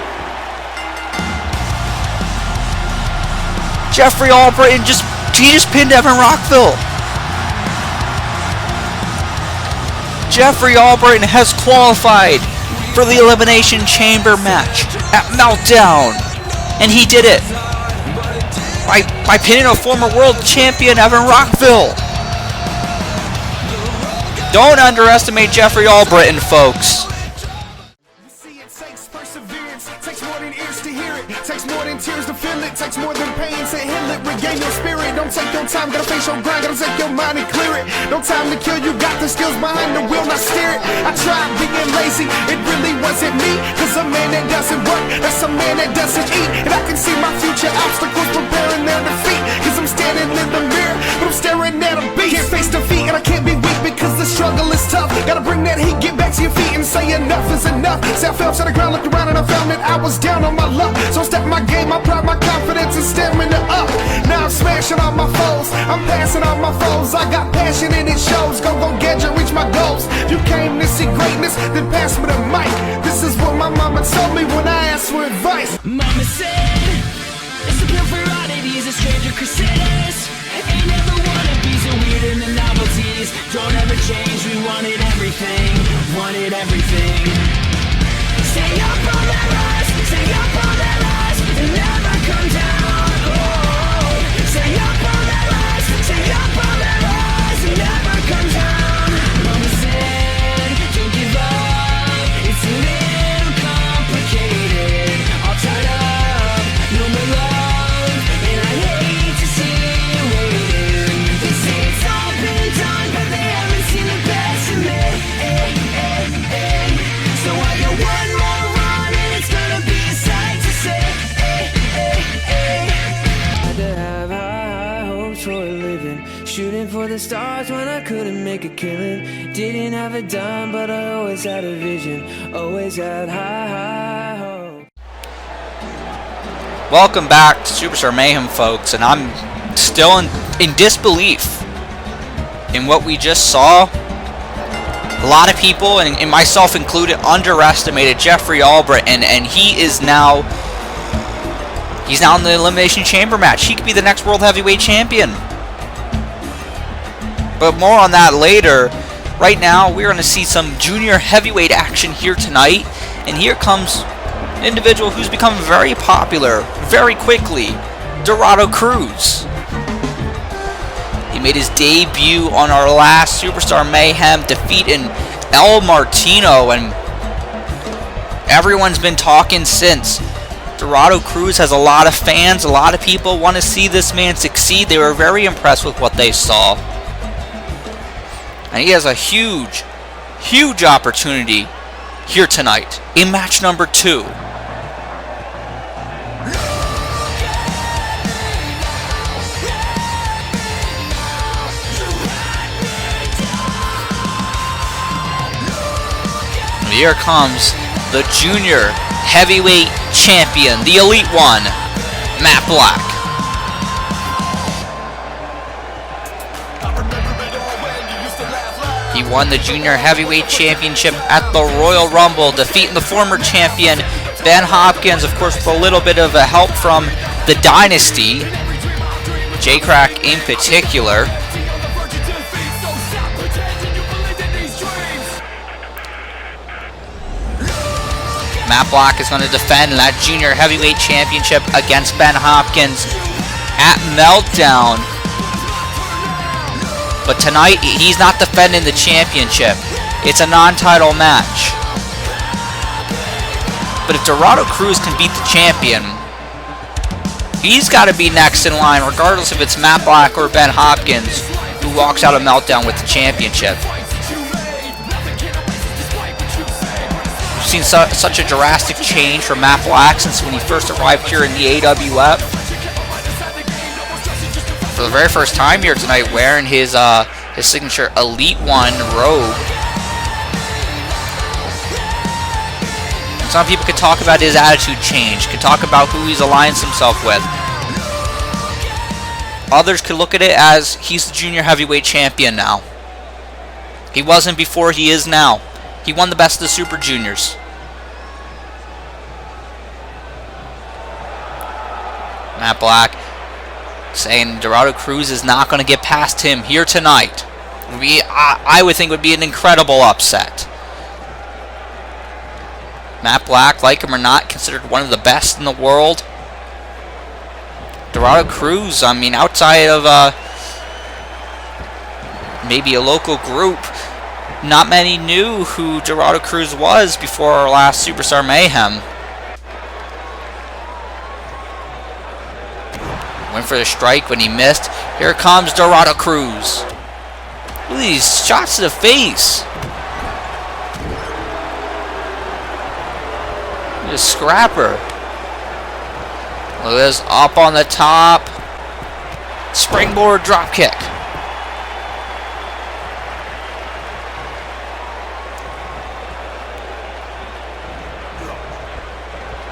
[SPEAKER 2] Jeffrey Albritton just pinned Evan Rockville. Jeffrey Albritton has qualified for the Elimination Chamber match at Meltdown. And he did it by pinning a former world champion, Evan Rockville. Don't underestimate Jeffrey Albritton, folks.
[SPEAKER 4] Takes more than tears to feel it, takes more than pain to heal it. Regain your spirit, don't take your time, gotta face your grind, gotta take your mind and clear it. No time to kill, you got the skills behind the wheel, not steer it. I tried being lazy, it really wasn't me. Cause a man that doesn't work, that's a man that doesn't eat. And I can see my future obstacles preparing their defeat. Cause I'm standing in the mirror, but I'm staring at a beast. Can't face defeat and I can't be weak because the struggle is tough. Gotta bring that heat, get back to your feet and say enough is enough. Say I fell to the ground, looked around and I found that I was down on my luck. So step my game, my pride, my confidence and stamina up. Now I'm smashing all my foes, I'm passing all my foes. I got passion and it shows, go get you, reach my goals. You came to see greatness, then pass me the mic. This is what my mama told me when I asked for advice.
[SPEAKER 3] Mama said, it's a pill for oddities, a stranger crusaders. Ain't never wanna be so weird in the novelties. Don't ever change, we wanted everything, wanted everything. Stay up on that rise, stay up on that rise, and never come down. Oh, stay up on that rise, stay up on that rise, and never come down. Mama said, don't give up, it's a little complicated. All tied up, no more love, and I hate to see you waiting. They say it's all been done, but they haven't seen the best in me. So I got one more run and it's gonna be a sight to see. Had to have high hopes for a living, shooting for the stars when I couldn't make a killing. Didn't have a dime, but I always had a vision, always had high hopes.
[SPEAKER 2] Welcome back to Superstar Mayhem, folks, and I'm still in disbelief in what we just saw. A lot of people, and myself included, underestimated Jeffrey Albritton, and he's now in the Elimination Chamber match. He could be the next World Heavyweight Champion. But more on that later. Right now, we're going to see some junior heavyweight action here tonight, and here comes an individual who's become very popular very quickly, Dorado Cruz. He made his debut on our last Superstar Mayhem, defeating El Martino, and everyone's been talking since. Dorado Cruz has a lot of fans. A lot of people want to see this man succeed. They were very impressed with what they saw. And he has a huge, huge opportunity here tonight in match number 2. Here comes the junior heavyweight champion, the elite one, Matt Black. He won the junior heavyweight championship at the Royal Rumble, defeating the former champion Ben Hopkins, of course with a little bit of help from the Dynasty, Krack in particular. Matt Black is going to defend that junior heavyweight championship against Ben Hopkins at Meltdown. But tonight, he's not defending the championship. It's a non-title match. But if Dorado Cruz can beat the champion, he's got to be next in line, regardless if it's Matt Black or Ben Hopkins who walks out of Meltdown with the championship. Seen such a drastic change from Matt Black since when he first arrived here in the AWF. For the very first time here tonight, wearing his signature Elite One robe. And some people could talk about his attitude change, could talk about who he's aligned himself with. Others could look at it as he's the junior heavyweight champion now. He wasn't before, he is now. He won the best of the Super Juniors. Matt Black saying Dorado Cruz is not going to get past him here tonight. I would think would be an incredible upset. Matt Black, like him or not, considered one of the best in the world. Dorado Cruz, I mean, outside of maybe a local group, not many knew who Dorado Cruz was before our last Superstar Mayhem. Went for the strike when he missed. Here comes Dorado Cruz. Look at these shots to the face. Look at this scrapper. Look at this up on the top. Springboard drop kick.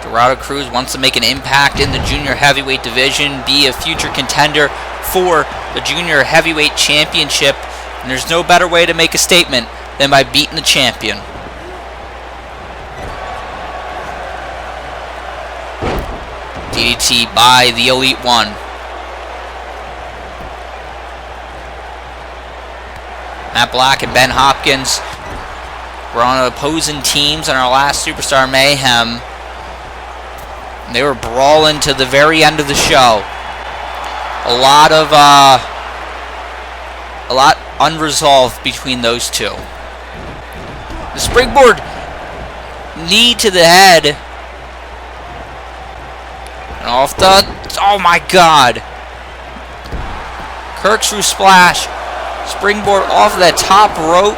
[SPEAKER 2] Dorado Cruz wants to make an impact in the junior heavyweight division, be a future contender for the junior heavyweight championship, and there's no better way to make a statement than by beating the champion. DDT by the Elite One. Matt Black and Ben Hopkins were on opposing teams in our last Superstar Mayhem. They were brawling to the very end of the show. A lot unresolved between those two. The springboard knee to the head. And off the, oh my God. Corkscrew splash. Springboard off the top rope,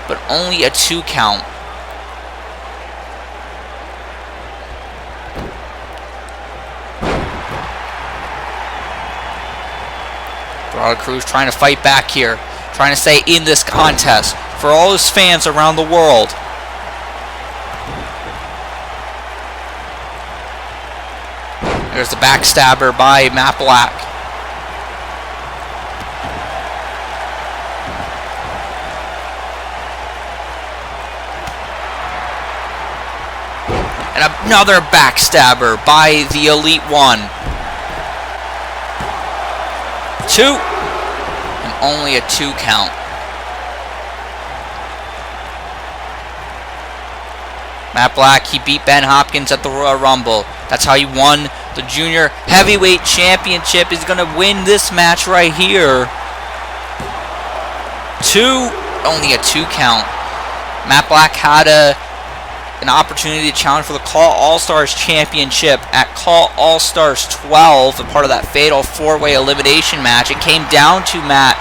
[SPEAKER 2] but only a 2 count. Dorado Cruz trying to fight back here, trying to stay in this contest for all his fans around the world. There's the backstabber by Matt Black. And another backstabber by the Elite One. 2, and only a 2 count. Matt Black, he beat Ben Hopkins at the Royal Rumble. That's how he won the Junior Heavyweight Championship. He's going to win this match right here. 2, only a 2 count. Matt Black had an opportunity to challenge for the Call All-Stars Championship at Call All-Stars 12, a part of that fatal 4-way elimination match. It came down to Matt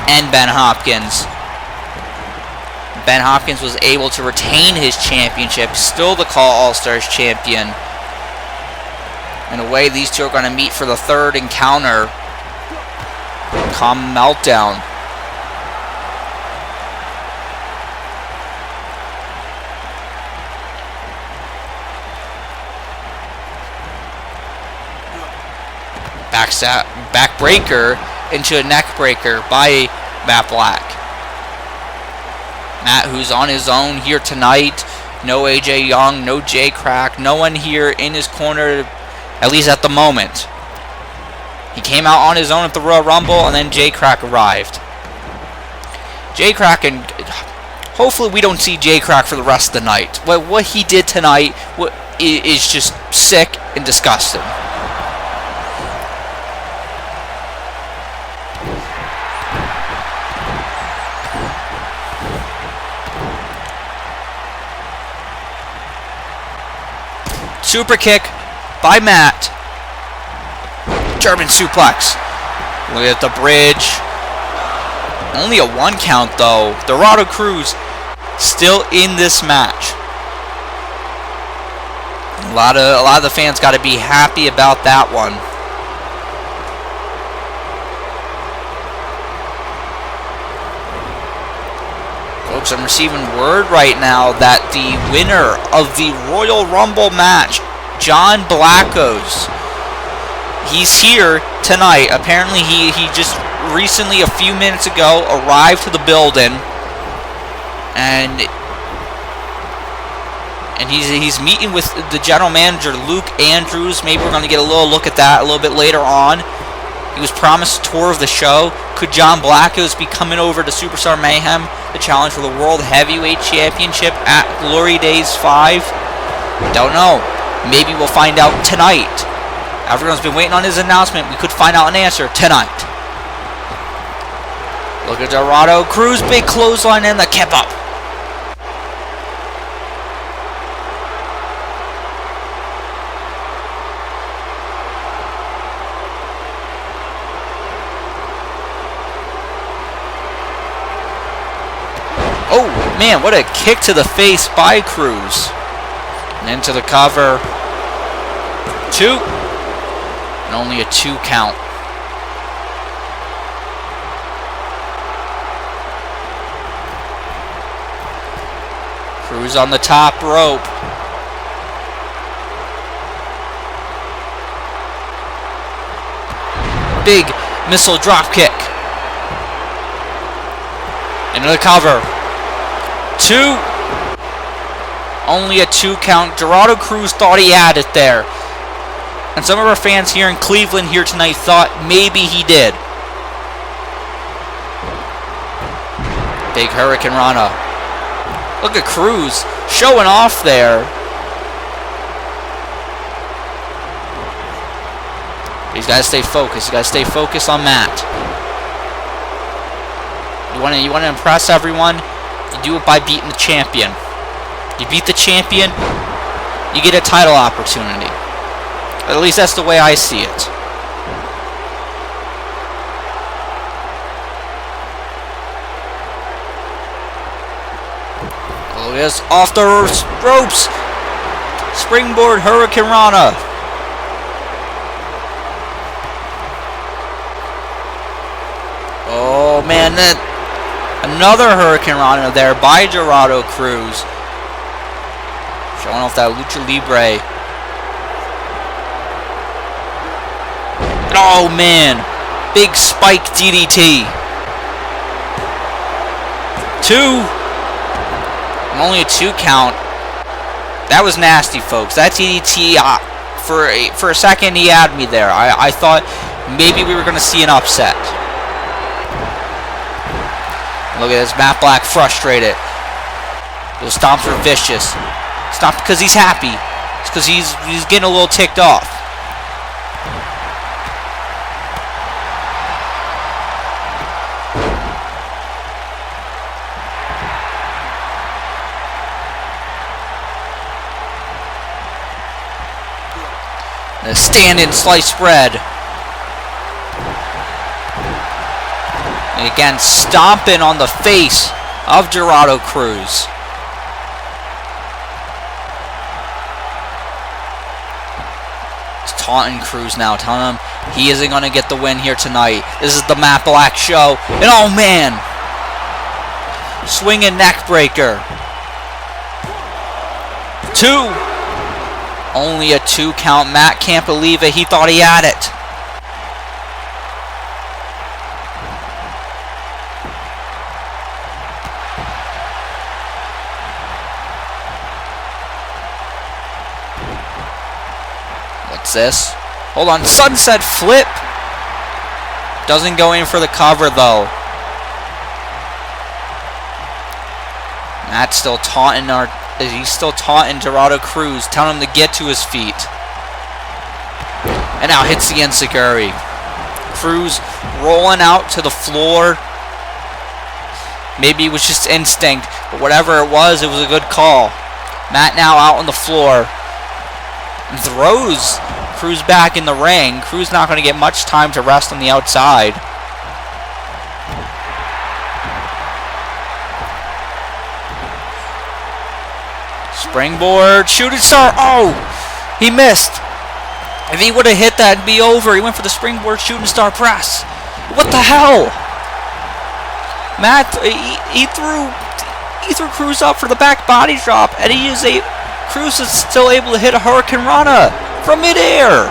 [SPEAKER 2] and Ben Hopkins. Ben Hopkins was able to retain his championship, still the Call All-Stars champion. In a way, these two are going to meet for the third encounter come Meltdown. Backbreaker into a neckbreaker by Matt Black. Matt, who's on his own here tonight. No AJ Young, no J Krack, no one here in his corner, at least at the moment. He came out on his own at the Royal Rumble, and then J Krack arrived. J Krack, and hopefully we don't see J Krack for the rest of the night. What he did tonight is just sick and disgusting. Super kick by Matt. German suplex. Look at the bridge. Only a 1 count though. Dorado Cruz still in this match. A lot of the fans got to be happy about that one. Folks, I'm receiving word right now that the winner of the Royal Rumble match, John Blackos, he's here tonight. Apparently he just recently, a few minutes ago, arrived to the building, and he's meeting with the general manager, Luke Andrews. Maybe we're going to get a little look at that a little bit later on. He was promised a tour of the show. Could John Blackos be coming over to Superstar Mayhem to challenge for the World Heavyweight Championship at Glory Days 5? Don't know. Maybe we'll find out tonight. Everyone's been waiting on his announcement. We could find out an answer tonight. Look at Dorado. Cruz, big clothesline, and the kip up. Oh, man, what a kick to the face by Cruz. And into the cover. 2. And only a 2 count. Cruz on the top rope. Big missile drop kick. Into the cover. 2. Only a 2 count. Dorado Cruz thought he had it there. And some of our fans here in Cleveland here tonight thought maybe he did. Big Hurricane Rana. Look at Cruz showing off there. He's got to stay focused. He's got to stay focused on Matt. You want to impress everyone? You do it by beating the champion. You beat the champion, you get a title opportunity. At least that's the way I see it. Oh yes, off the ropes. Springboard Hurricane Rana. Oh man, another Hurricane Rana there by Dorado Cruz. Showing off that Lucha Libre. Oh man, big spike DDT. 2. And only a 2 count. That was nasty, folks. That DDT, for a second, he had me there. I thought maybe we were going to see an upset. Look at this, Matt Black frustrated. Those stomps are vicious. It's not because he's happy. It's because he's getting a little ticked off. stand-in slice spread. And again, stomping on the face of Dorado Cruz. He's taunting Cruz now, telling him he isn't going to get the win here tonight. This is the Matt Black show. And oh man! Swinging neck breaker. 2. Only a 2 count. Matt can't believe it. He thought he had it. What's this? Hold on. Sunset flip. Doesn't go in for the cover though. Matt's still taunting he's still taunting Dorado Cruz, telling him to get to his feet. And now hits the enziguri. Cruz rolling out to the floor. Maybe it was just instinct, but whatever it was a good call. Matt now out on the floor. And throws Cruz back in the ring. Cruz not going to get much time to rest on the outside. Springboard, shooting star. Oh, he missed. If he would have hit that, it'd be over. He went for the springboard shooting star press. What the hell? Matt, he threw Cruz up for the back body drop, and Cruz is still able to hit a Hurricane Rana from midair.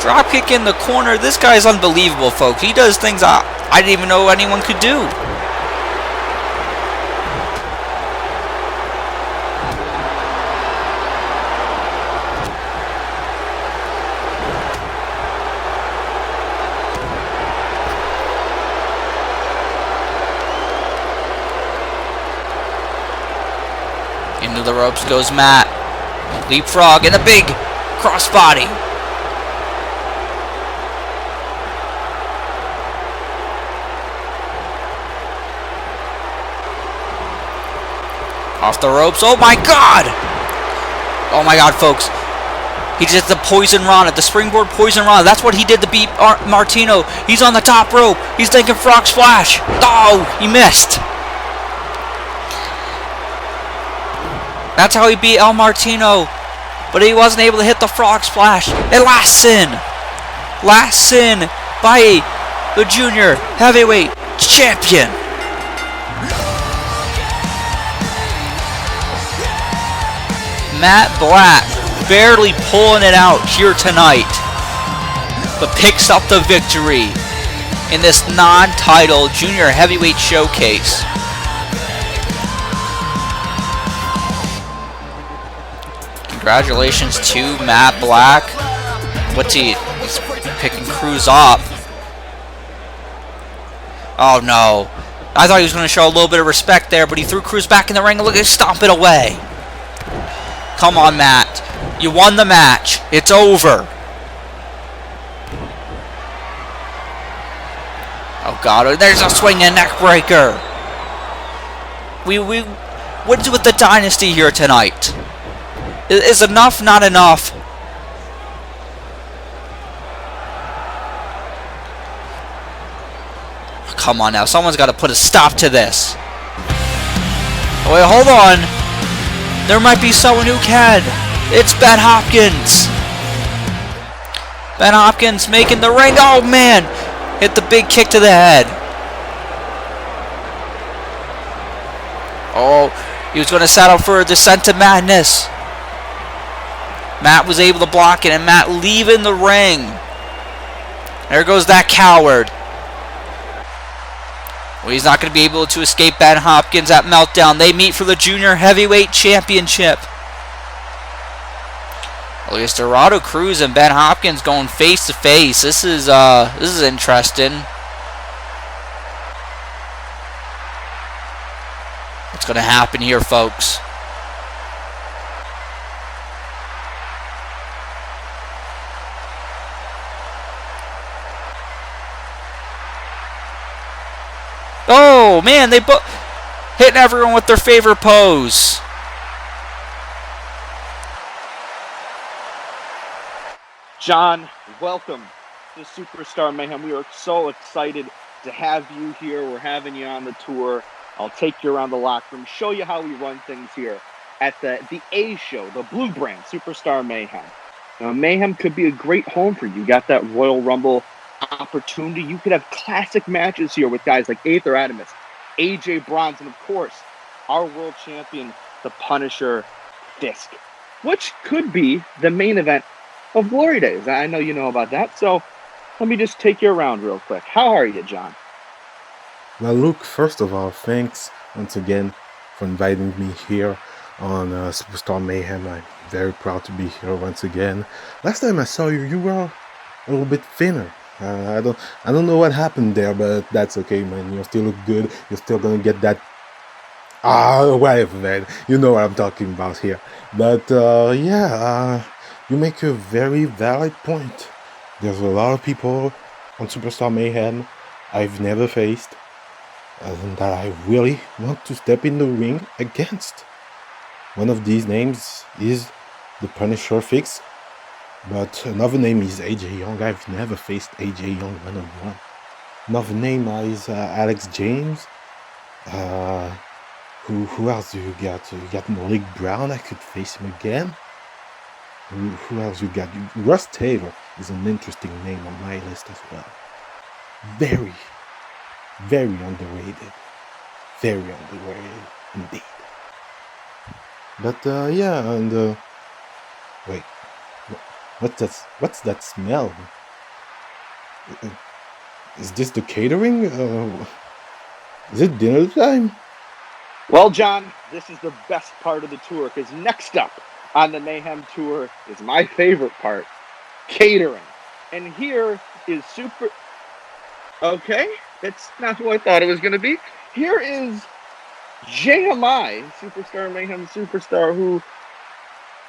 [SPEAKER 2] Drop kick in the corner. This guy's unbelievable, folks. He does things I didn't even know anyone could do. Into the ropes goes Matt. Leapfrog and a big crossbody. Off the ropes. Oh my god! Oh my god, folks. He did the poison Rana, the springboard poison Rana. That's what he did to beat Martino. He's on the top rope. He's thinking frog splash. Oh, he missed. That's how he beat El Martino. But he wasn't able to hit the frog splash. And last sin. Last sin by the junior heavyweight champion. Matt Black barely pulling it out here tonight. But picks up the victory in this non-title junior heavyweight showcase. Congratulations to Matt Black. What's he's picking Cruz up. Oh no. I thought he was going to show a little bit of respect there, but he threw Cruz back in the ring and look at him stomp it away. Come on, Matt. You won the match. It's over. Oh god, there's a swinging neck breaker. What is with the dynasty here tonight? Is enough not enough? Come on now, someone's got to put a stop to this. Wait, hold on. There might be someone who can. It's Ben Hopkins. Ben Hopkins making the ring. Oh man, hit the big kick to the head. Oh, he was going to settle for a descent to madness. Matt was able to block it, and Matt leaving the ring. There goes that coward. Well, he's not going to be able to escape Ben Hopkins at Meltdown. They meet for the Junior Heavyweight Championship. Well, it's Dorado Cruz and Ben Hopkins going face to face. This is interesting. What's going to happen here, folks? Oh, man, they both hitting everyone with their favorite pose.
[SPEAKER 8] John, welcome to Superstar Mayhem. We are so excited to have you here. We're having you on the tour. I'll take you around the locker room, show you how we run things here at the A show, the Blue Brand, Superstar Mayhem. Now, Mayhem could be a great home for you. You got that Royal Rumble opportunity. You could have classic matches here with guys like Aether, Adamus, AJ Bronze, and of course, our world champion, the Punisher, Fisk, which could be the main event of Glory Days. I know you know about that, so let me just take you around real quick. How are you, John?
[SPEAKER 9] Well, Luke, first of all, thanks once again for inviting me here on Superstar Mayhem. I'm very proud to be here once again. Last time I saw you, you were a little bit thinner. I don't know what happened there, but that's okay, man. You still look good. You're still gonna get that whatever, man. You know what I'm talking about here. But you make a very valid point. There's a lot of people on Superstar Mayhem I've never faced and that I really want to step in the ring against. One of these names is the Punisher Fisk, but another name is AJ Young. I've never faced AJ Young one-on-one. Another name is Alex James. Who else do you got? You got Malik Brown. I could face him again. Who else you got? Russ Taylor is an interesting name on my list as well. Very, very underrated. Very underrated indeed. But wait, what's that smell? Is this the catering? Is it dinner time?
[SPEAKER 8] Well, John, this is the best part of the tour, because next up on the Mayhem Tour is my favorite part, catering. And here is Okay, that's not who I thought it was going to be. Here is JMI, Superstar Mayhem Superstar, who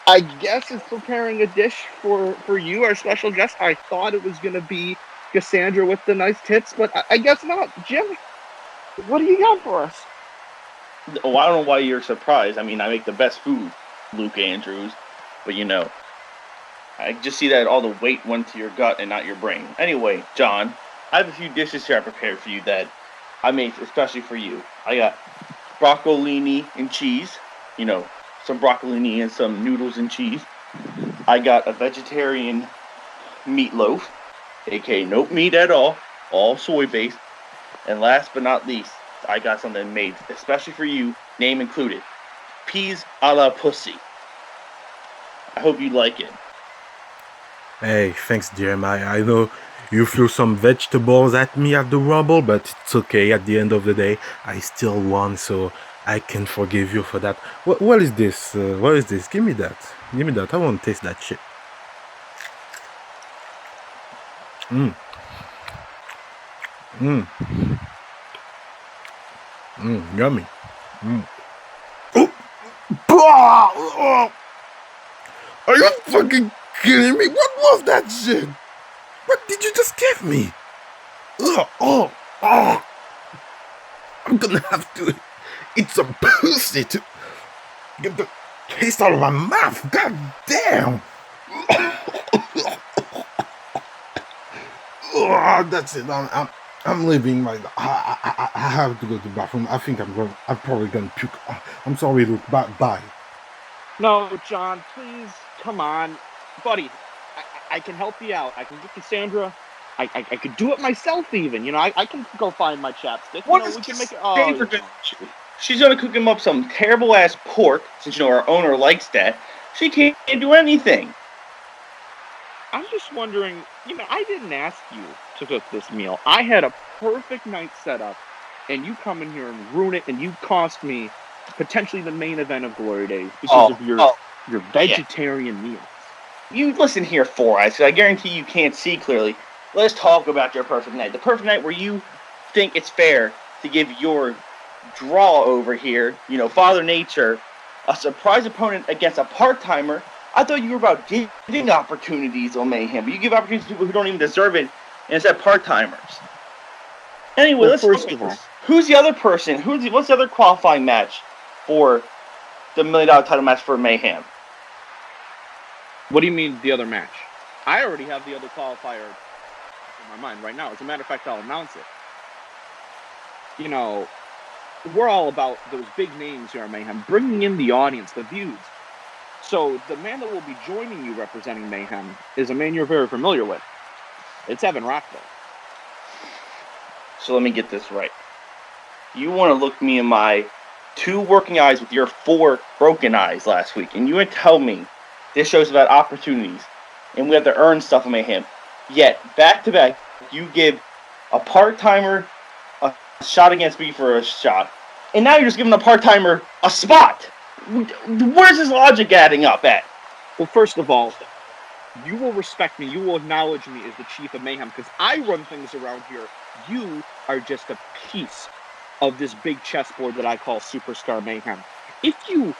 [SPEAKER 8] I guess is preparing a dish for you, our special guest. I thought it was going to be Cassandra with the nice tits, but I guess not. Jim, what do you got for us?
[SPEAKER 10] Oh, I don't know why you're surprised. I mean, I make the best food, Luke Andrews, but I just see that all the weight went to your gut and not your brain. Anyway, John, I have a few dishes here I prepared for you that I made especially for you. I got broccolini and cheese, some broccolini and some noodles and cheese. I got a vegetarian meatloaf, aka no meat at all soy based. And last but not least, I got something made especially for you, name included, peas a la pussy. I hope you like it.
[SPEAKER 9] Hey, thanks, Jeremiah. I know you threw some vegetables at me at the Rumble, but it's okay. At the end of the day, I still won, so I can forgive you for that. What is this? What is this? Give me that. Give me that. I want to taste that shit. Yummy. Are you fucking kidding me? What was that shit? What did you just give me? I'm gonna have to eat some pussy to get the taste out of my mouth. God damn. That's it. I'm leaving right now. I have to go to the bathroom. I think I'm probably gonna puke. I'm sorry, Luke. Bye.
[SPEAKER 8] No, John, please, come on. Buddy, I can help you out. I can get Cassandra. I could do it myself even. I can go find my chapstick.
[SPEAKER 10] What is Cassandra gonna do? She's gonna cook him up some terrible ass pork, since our owner likes that. She can't do anything.
[SPEAKER 8] I'm just wondering, I didn't ask you to cook this meal. I had a perfect night set up, and you come in here and ruin it, and you cost me potentially the main event of Glory Days because of your vegetarian meals.
[SPEAKER 10] You listen here, Four Eyes, because I guarantee you can't see clearly. Let's talk about your perfect night. The perfect night where you think it's fair to give your draw over here, Father Nature, a surprise opponent against a part-timer. I thought you were about giving opportunities on Mayhem, but you give opportunities to people who don't even deserve it, and it's at part-timers. Anyway, let's first of all, who's the other person? What's the other qualifying match for the $1 million title match for Mayhem?
[SPEAKER 8] What do you mean the other match? I already have the other qualifier in my mind right now. As a matter of fact, I'll announce it. You know, we're all about those big names here at Mayhem, bringing in the audience, the views. So the man that will be joining you representing Mayhem is a man you're very familiar with. It's Evan Rockville.
[SPEAKER 10] So let me get this right. You want to look me in my 2 working eyes with your 4 broken eyes last week, and you would tell me this show's about opportunities, and we have to earn stuff in Mayhem. Yet, back to back, you give a part-timer a shot against me for a shot, and now you're just giving a part-timer a spot. Where's this logic adding up at?
[SPEAKER 8] Well, first of all, you will respect me. You will acknowledge me as the chief of Mayhem because I run things around here. You are just a piece of this big chessboard that I call Superstar Mayhem. If you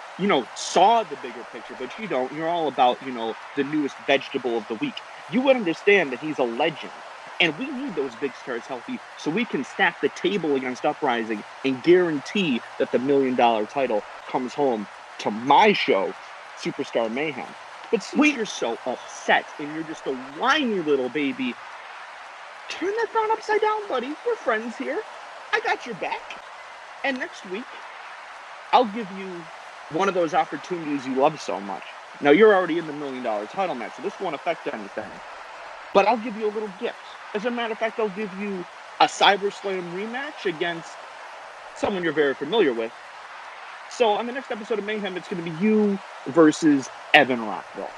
[SPEAKER 8] saw the bigger picture, but you don't, you're all about, the newest vegetable of the week. You would understand that he's a legend. And we need those big stars healthy so we can stack the table against Uprising and guarantee that the $1 million title comes home to my show, Superstar Mayhem. But since you're so upset and you're just a whiny little baby, turn that frown upside down, buddy. We're friends here. I got your back. And next week, I'll give you one of those opportunities you love so much. Now, you're already in the $1 million title match, so this won't affect anything. But I'll give you a little gift. As a matter of fact, I'll give you a CyberSlam rematch against someone you're very familiar with. So on the next episode of Mayhem, it's going to be you versus Evan Rockville.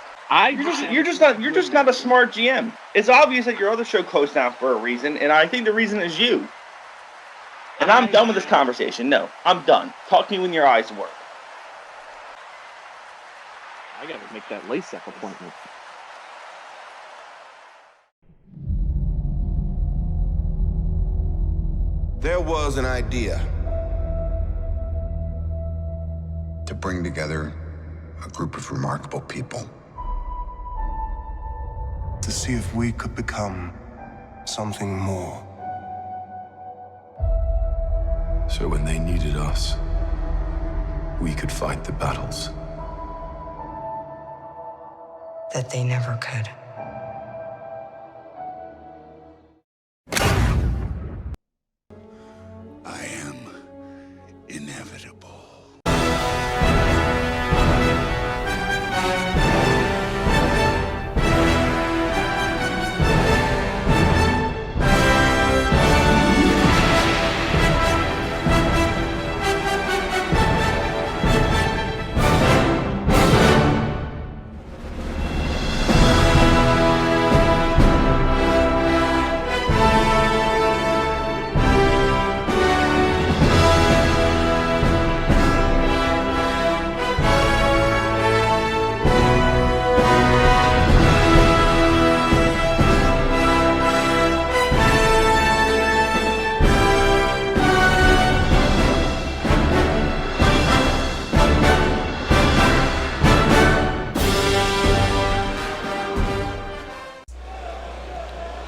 [SPEAKER 10] You're just not a smart GM. It's obvious that your other show closed down for a reason, and I think the reason is you. And I'm done with this conversation. No, I'm done. Talk to me when your eyes work.
[SPEAKER 8] I got to make that LASIK appointment.
[SPEAKER 11] There was an idea to bring together a group of remarkable people.
[SPEAKER 4] To see if we could become something more.
[SPEAKER 11] So when they needed us, we could fight the battles
[SPEAKER 12] that they never could.
[SPEAKER 11] I am inevitable.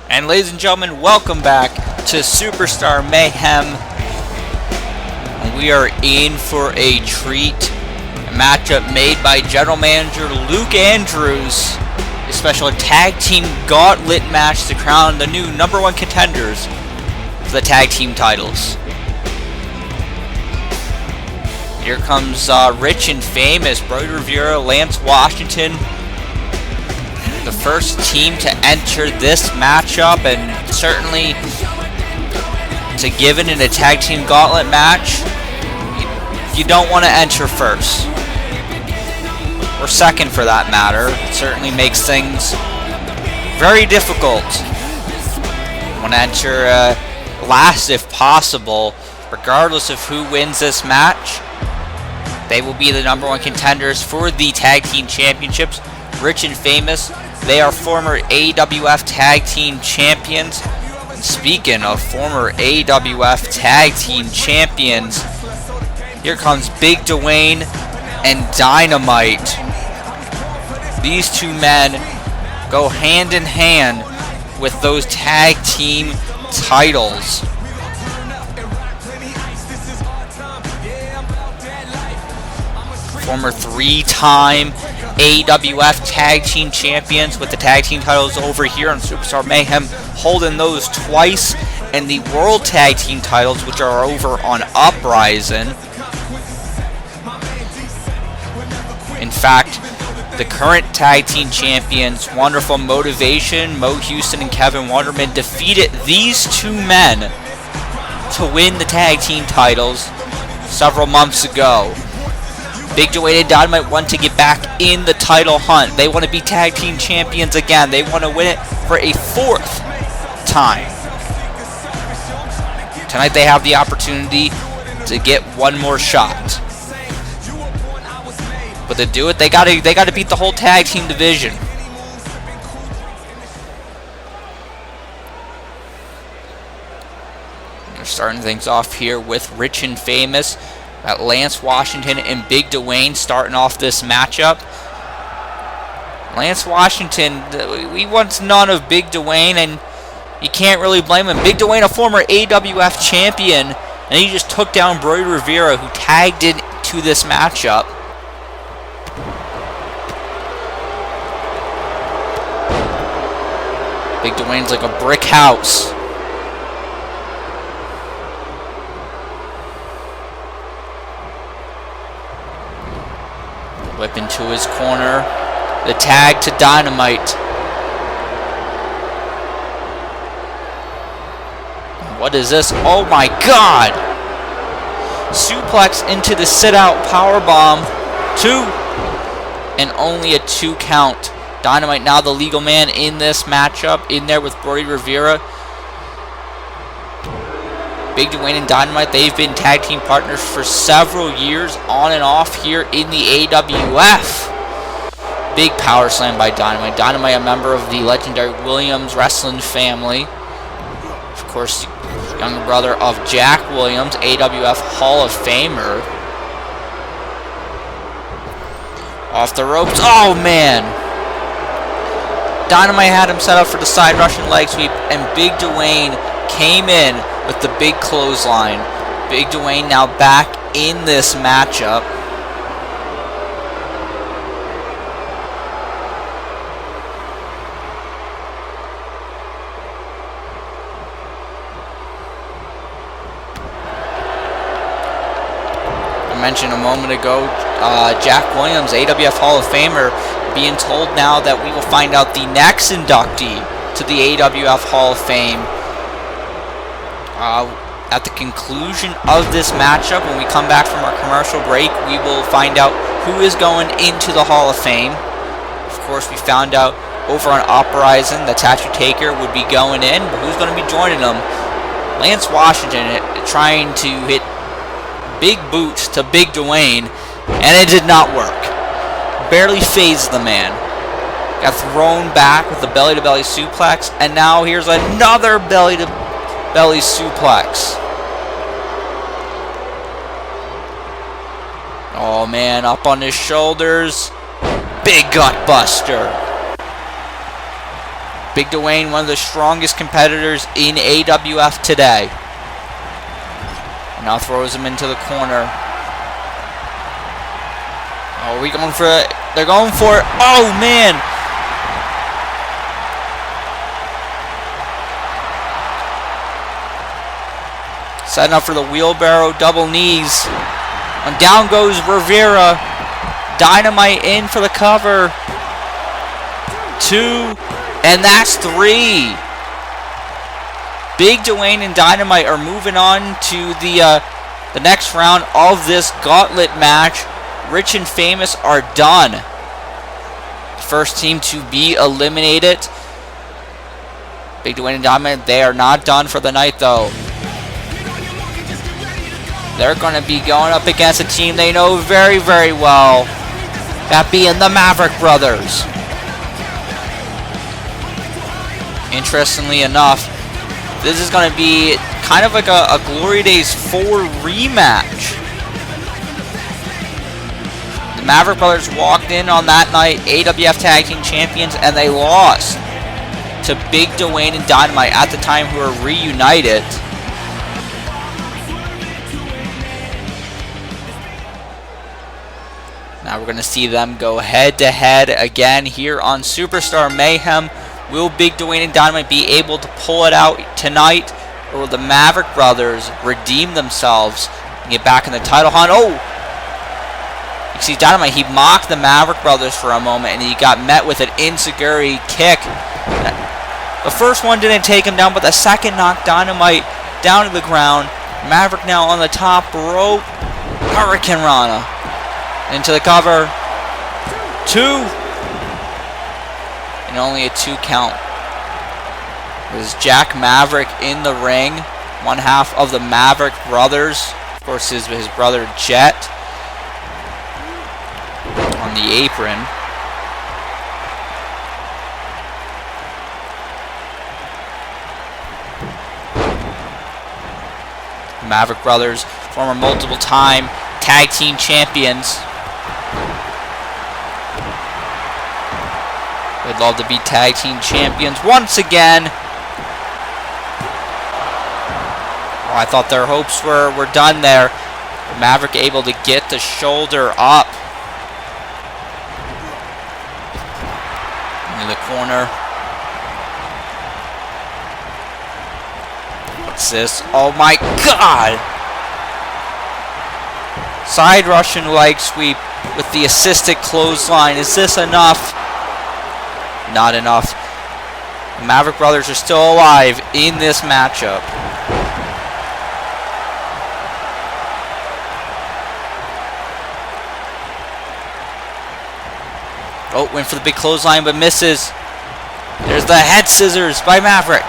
[SPEAKER 2] And ladies and gentlemen, welcome back to Superstar Mayhem. We are in for a treat. A matchup made by General Manager Luke Andrews. A special tag team gauntlet match to crown the new #1 contenders for the tag team titles. Here comes Rich and Famous, Brody Rivera, Lance Washington. The first team to enter this matchup, and certainly it's a given in a tag team gauntlet match. You don't want to enter first, or second for that matter. It certainly makes things very difficult. You want to enter last if possible, regardless of who wins this match. They will be the #1 contenders for the tag team championships. Rich and Famous, they are former AWF tag team champions. And speaking of former AWF tag team champions, here comes Big Dwayne and Dynamite. These two men go hand in hand with those tag team titles. Former 3-time AWF Tag Team Champions with the tag team titles over here on Superstar Mayhem, holding those twice, and the World Tag Team titles, which are over on Uprising. In fact, the current tag team champions, Wonderful Motivation, Mo Houston and Kevin Wonderman, defeated these two men to win the tag team titles several months ago. Big Dwayne and Dynamite want to get back in the title hunt. They want to be tag team champions again. They want to win it for a fourth time. Tonight they have the opportunity to get one more shot. But to do it, they gotta beat the whole tag team division. They're starting things off here with Rich and Famous. Got Lance Washington and Big Dwayne starting off this matchup. Lance Washington, we want none of Big Dwayne, and you can't really blame him. Big Dwayne, a former AWF champion, and he just took down Brody Rivera, who tagged into this matchup. Big Dwayne's like a brick house. Whip into his corner. The tag to Dynamite. What is this? Oh my God! Suplex into the sit-out powerbomb. 2. And only a 2 count. Dynamite now the legal man in this matchup. In there with Brody Rivera. Big Dwayne and Dynamite, they've been tag team partners for several years on and off here in the AWF. Big power slam by Dynamite. Dynamite, a member of the legendary Williams wrestling family. Of course, younger brother of Jack Williams, AWF Hall of Famer. Off the ropes. Oh, man. Dynamite had him set up for the side Russian leg sweep, and Big Dwayne came in with the big clothesline. Big Dwayne now back in this matchup. I mentioned a moment ago, Jack Williams, AWF Hall of Famer, being told now that we will find out the next inductee to the AWF Hall of Fame. At the conclusion of this matchup, when we come back from our commercial break, we will find out who is going into the Hall of Fame. Of course, we found out over on Uprising that Tattoo Taker would be going in, but who's going to be joining them? Lance Washington trying to hit big boots to Big Dwayne, and it did not work. Barely phased the man. Got thrown back with the belly-to-belly suplex, and now here's another belly-to-belly suplex. Oh man, up on his shoulders. Big gut buster. Big Dwayne, one of the strongest competitors in AWF today. Now throws him into the corner. Oh, are we going for it? They're going for it. Oh man. Setting up for the wheelbarrow double knees. And down goes Rivera. Dynamite in for the cover. 2. And that's 3. Big Dwayne and Dynamite are moving on to the next round of this Gauntlet match. Rich and Famous are done. First team to be eliminated. Big Dwayne and Dynamite, they are not done for the night though. They're going to be going up against a team they know very, very well. That being the Maverick brothers. Interestingly enough, this is going to be kind of like a Glory Days 4 rematch. The Maverick brothers walked in on that night, AWF Tag Team Champions, and they lost to Big Dwayne and Dynamite at the time, who are reunited. Now we're going to see them go head-to-head again here on Superstar Mayhem. Will Big Dwayne and Dynamite be able to pull it out tonight? Or will the Maverick brothers redeem themselves and get back in the title hunt? Oh! You see Dynamite, he mocked the Maverick brothers for a moment, and he got met with an enziguri kick. The first one didn't take him down, but the second knocked Dynamite down to the ground. Maverick now on the top rope. Hurricane Rana into the cover. 2. And only a 2 count. There's Jack Maverick in the ring. One half of the Maverick brothers. Of course, his brother Jet on the apron. Maverick brothers, former multiple time tag team champions. They'd love to be tag team champions once again. Oh, I thought their hopes were done there. But Maverick able to get the shoulder up. Into the corner. What's this? Oh my God! Side Russian leg sweep with the assisted clothesline. Is this enough? Not enough. The Maverick brothers are still alive in this matchup. Oh, went for the big clothesline but misses. There's the head scissors by Maverick.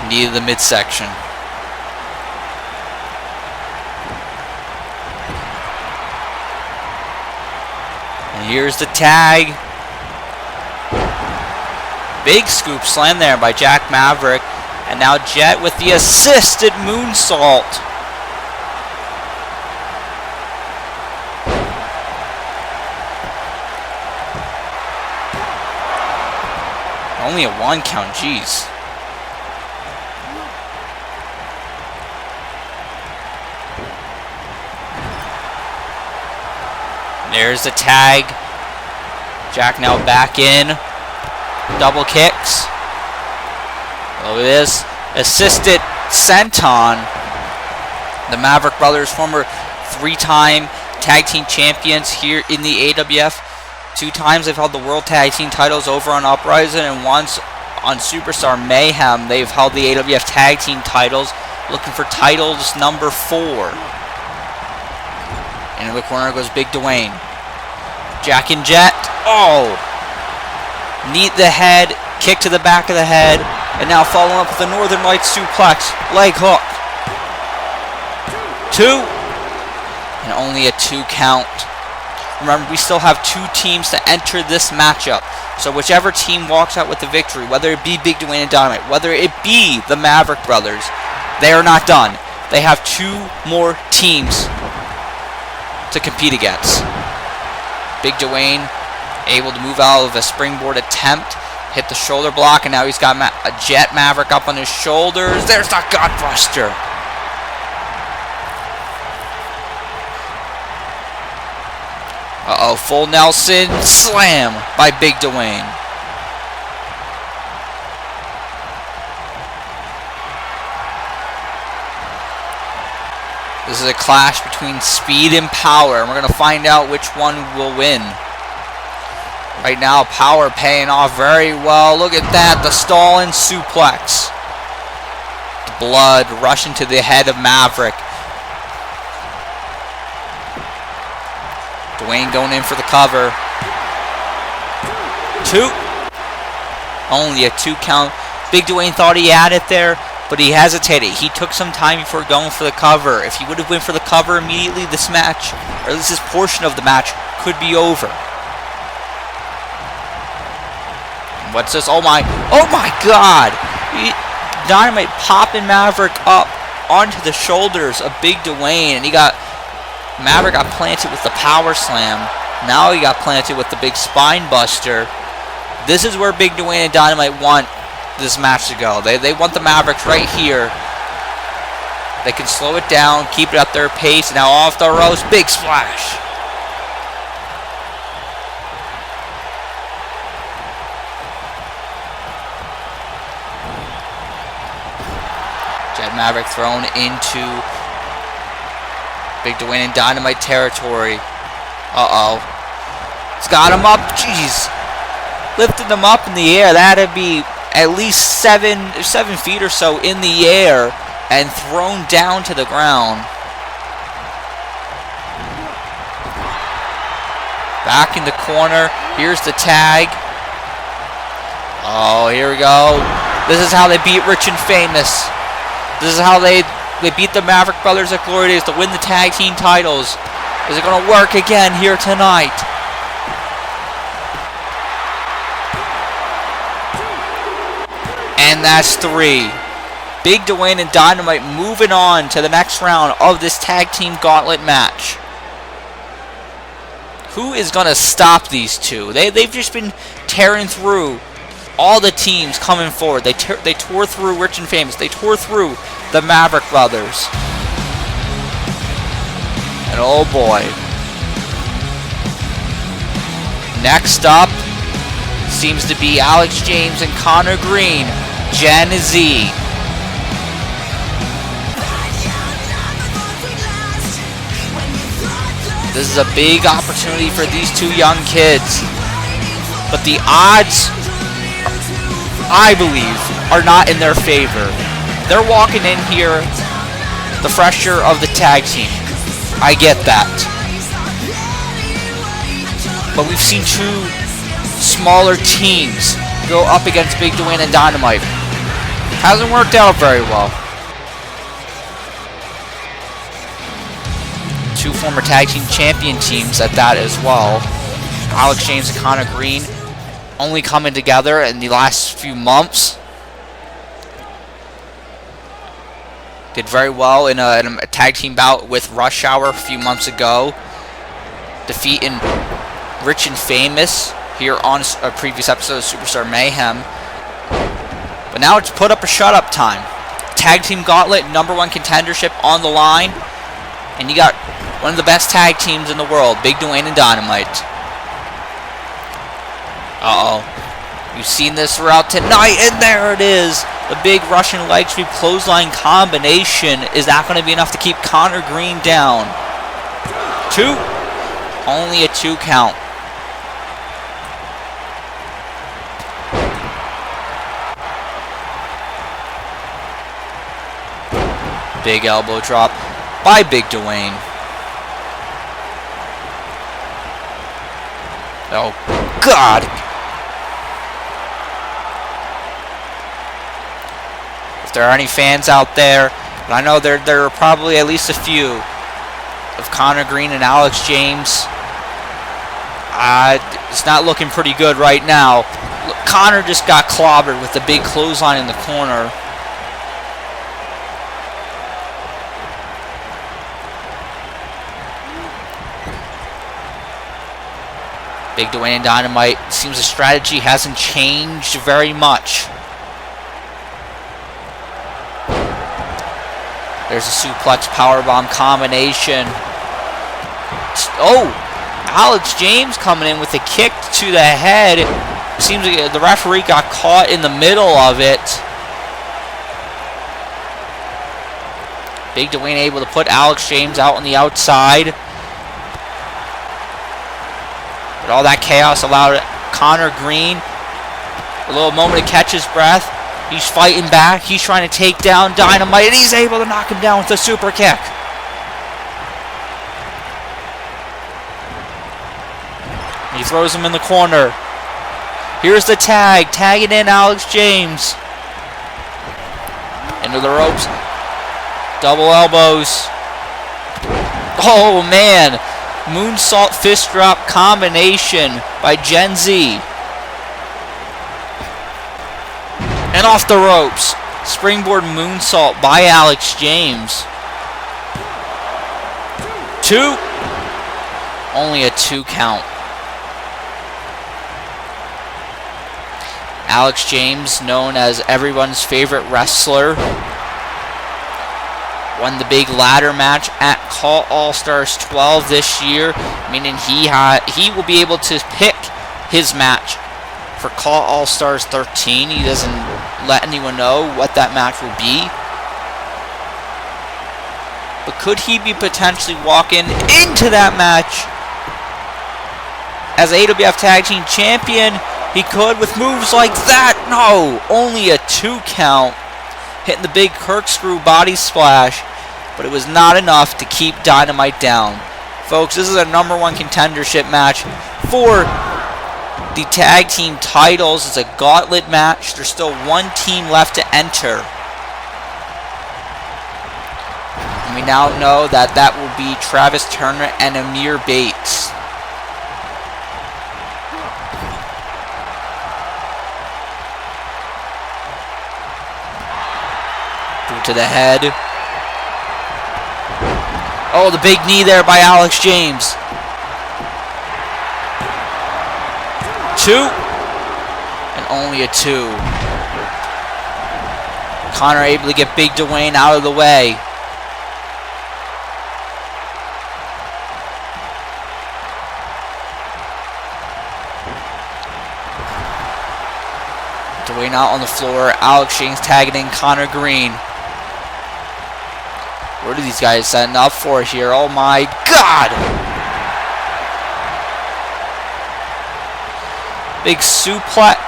[SPEAKER 2] Knee to the midsection. And here's the tag. Big scoop slam there by Jack Maverick. And now Jet with the assisted moonsault. Only a 1 count, jeez. There's the tag. Jack now back in. Double kicks. Look at this. Assisted senton. The Maverick brothers, former 3-time tag team champions here in the AWF. 2 times they've held the World Tag Team titles over on Uprising, and once on Superstar Mayhem they've held the AWF Tag Team titles, looking for titles number 4. Into the corner goes Big Dwayne. Jack and Jet. Oh! Knee to the head, kick to the back of the head, and now following up with the Northern Lights suplex. Leg hook. 2. And only a 2 count. Remember, we still have 2 teams to enter this matchup. So whichever team walks out with the victory, whether it be Big Dwayne and Dynamite, whether it be the Maverick brothers, they are not done. They have 2 more teams to compete against. Big Dwayne able to move out of a springboard attempt, hit the shoulder block, and now he's got a Jet Maverick up on his shoulders. There's the Godbuster. Uh-oh, full Nelson slam by Big Dwayne. This is a clash between speed and power, and we're going to find out which one will win. Right now, power paying off very well. Look at that, the Stalin suplex. The blood rushing to the head of Maverick. Dwayne going in for the cover. 2. Only a 2 count. Big Dwayne thought he had it there, but he hesitated. He took some time before going for the cover. If he would have went for the cover immediately, this match, or at least this portion of the match, could be over. What's this? Oh my God! Dynamite popping Maverick up onto the shoulders of Big Dwayne, and Maverick got planted with the power slam. Now he got planted with the big spine buster. This is where Big Dwayne and Dynamite want this match to go. They want the Mavericks right here. They can slow it down, keep it at their pace. Now off the ropes, big splash. Jet Maverick thrown into Big Dwayne and Dynamite territory. Uh-oh. It's got him up. Jeez. Lifted him up in the air. That'd be at least 7 feet or so in the air and thrown down to the ground. Back in the corner. Here's the tag. Oh, here we go. This is how they beat Rich and Famous. This is how they beat the Maverick Brothers at Glory Days to win the tag team titles. Is it going to work again here tonight? And that's 3. Big Dwayne and Dynamite moving on to the next round of this tag team gauntlet match. Who is going to stop these two? They've just been tearing through all the teams coming forward. They tore through Rich and Famous. They tore through the Maverick Brothers. And oh boy. Next up seems to be Alex James and Connor Green. Gen Z. This is a big opportunity for these two young kids. But the odds, I believe, are not in their favor. They're walking in here the fresher of the tag team. I get that. But we've seen two smaller teams go up against Big Dwayne and Dynamite. Hasn't worked out very well. Two former tag team champion teams at that as well. Alex James and Connor Green only coming together in the last few months. Did very well in a tag team bout with Rush Hour a few months ago, defeating Rich and Famous here on a previous episode of Superstar Mayhem. But now it's put up or shut up time. Tag team gauntlet, #1 contendership on the line, and you got one of the best tag teams in the world, Big Dwayne and Dynamite. Uh-oh. You've seen this throughout tonight, and there it is. The big Russian leg sweep clothesline combination. Is that going to be enough to keep Connor Green down? 2. Only a 2 count. Big elbow drop by Big Dwayne. Oh, God. If there are any fans out there, and I know there are probably at least a few, of Connor Green and Alex James, it's not looking pretty good right now. Look, Connor just got clobbered with the big clothesline in the corner. Big Dwayne and Dynamite, seems the strategy hasn't changed very much. There's a suplex powerbomb combination. Oh! Alex James coming in with a kick to the head. Seems like the referee got caught in the middle of it. Big Dwayne able to put Alex James out on the outside. But all that chaos allowed Connor Green a little moment to catch his breath. He's fighting back. He's trying to take down Dynamite, and he's able to knock him down with a super kick. He throws him in the corner. Here's the tag. Tagging in Alex James. Into the ropes. Double elbows. Oh, man. Moonsault fist drop combination by Gen Z. And off the ropes. Springboard moonsault by Alex James. 2. Only a 2 count. Alex James, known as everyone's favorite wrestler, won the big ladder match at Call All-Stars 12 this year, meaning he will be able to pick his match for Call All-Stars 13. He doesn't let anyone know what that match will be. But could he be potentially walking into that match as AWF Tag Team Champion? He could with moves like that. No, only a 2 count. Hitting the big corkscrew body splash. But it was not enough to keep Dynamite down. Folks, this is a #1 contendership match for the tag team titles. It's a gauntlet match. There's still one team left to enter. And we now know that that will be Travis Turner and Amir Bates. To the head. Oh, the big knee there by Alex James. 2. And only a 2. Connor able to get Big Dwayne out of the way. Dwayne out on the floor. Alex James tagging in Connor Green. What are these guys setting up for here? Oh my God! Big suplex,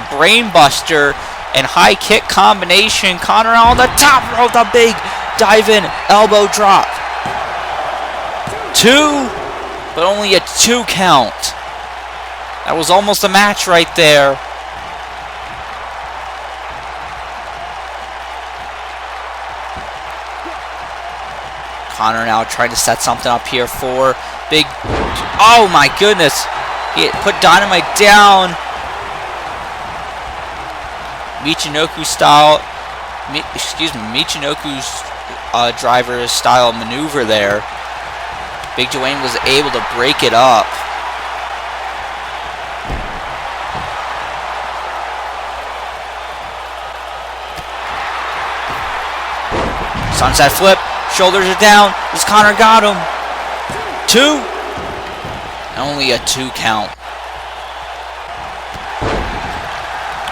[SPEAKER 2] brainbuster and high kick combination. Connor on the top rope, the big dive-in elbow drop. 2, but only a 2 count. That was almost a match right there. Connor now trying to set something up here for big. Oh my goodness! He put Dynamite down. Michinoku style. Michinoku's driver style maneuver there. Big Dwayne was able to break it up. Sunset flip. Shoulders are down. As Connor got him. 2. Only a 2 count.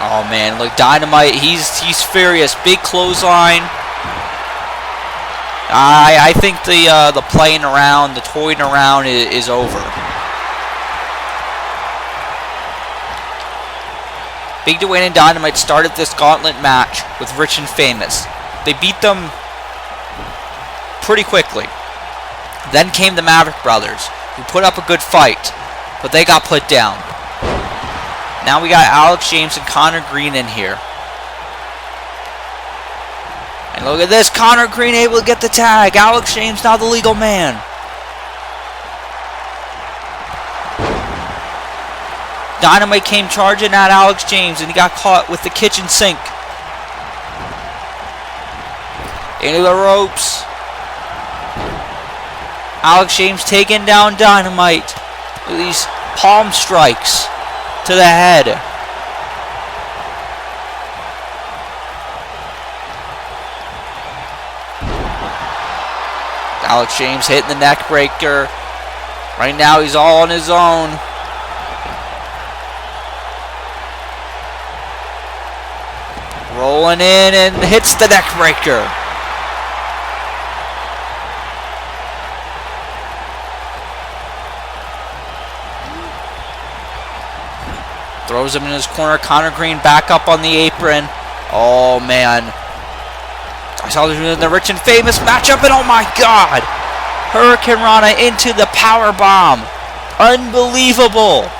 [SPEAKER 2] Oh man, look, Dynamite. He's furious. Big clothesline. I think the playing around, the toying around is over. Big Dwayne and Dynamite started this gauntlet match with Rich and Famous. They beat them pretty quickly. Then came the Maverick brothers, who put up a good fight, but they got put down. Now we got Alex James and Connor Green in here. And look at this, Connor Green able to get the tag. Alex James now the legal man. Dynamite came charging at Alex James and he got caught with the kitchen sink. Into the ropes. Alex James taking down Dynamite with these palm strikes to the head. Alex James hitting the neck breaker. Right now he's all on his own. Rolling in and hits the neck breaker. Throws him in his corner. Connor Green back up on the apron. Oh, man. I saw this in the Rich and Famous matchup, and oh, my God. Hurricane Rana into the power bomb. Unbelievable.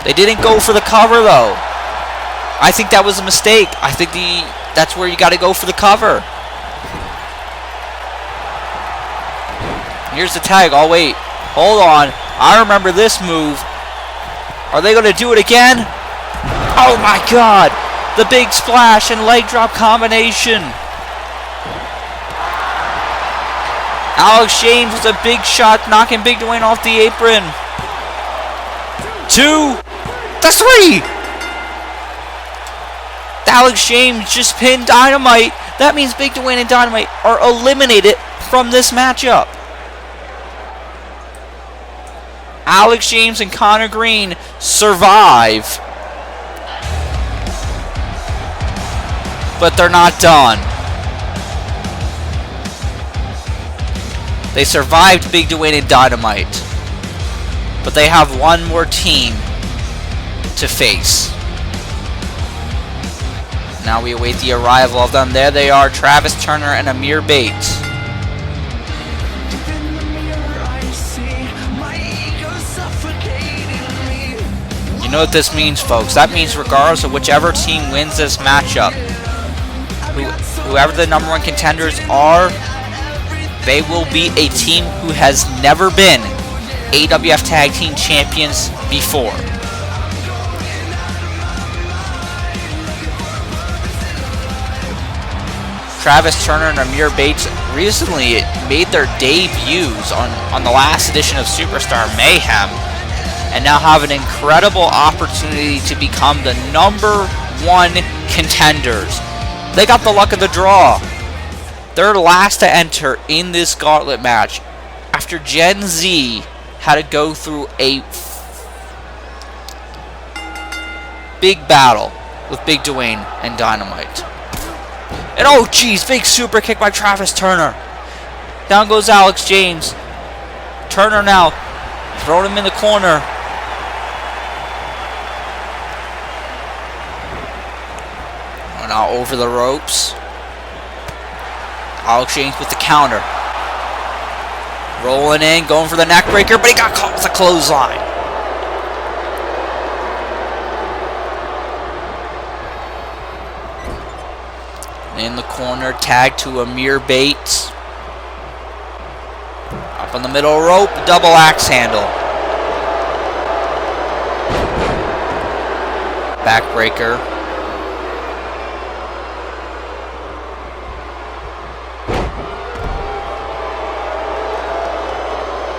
[SPEAKER 2] They didn't go for the cover, though. I think that was a mistake. I think that's where you got to go for the cover. Here's the tag. Oh, wait. Hold on. I remember this move. Are they going to do it again? Oh my God! The big splash and leg drop combination. Alex James with a big shot, knocking Big Dwayne off the apron. 2, the 3. Alex James just pinned Dynamite. That means Big Dwayne and Dynamite are eliminated from this matchup. Alex James and Connor Green survive. But they're not done. They survived Big Dwayne and Dynamite. But they have one more team to face. Now we await the arrival of them. There they are, Travis Turner and Amir Bates. You know what this means, folks? That means regardless of whichever team wins this matchup, whoever the number 1 contenders are, they will be a team who has never been AWF Tag Team Champions before. Travis Turner and Amir Bates recently made their debuts on the last edition of Superstar Mayhem, and now have an incredible opportunity to become the number 1 contenders. They got the luck of the draw. They're last to enter in this gauntlet match after Gen Z had to go through a big battle with Big Dwayne and Dynamite. And oh geez, big super kick by Travis Turner. Down goes Alex James. Turner now throwing him in the corner. Oh, now over the ropes. Alex James with the counter. Rolling in, going for the neck breaker, but he got caught with a clothesline. In the corner, tag to Amir Bates. Up on the middle rope, double axe handle. Backbreaker.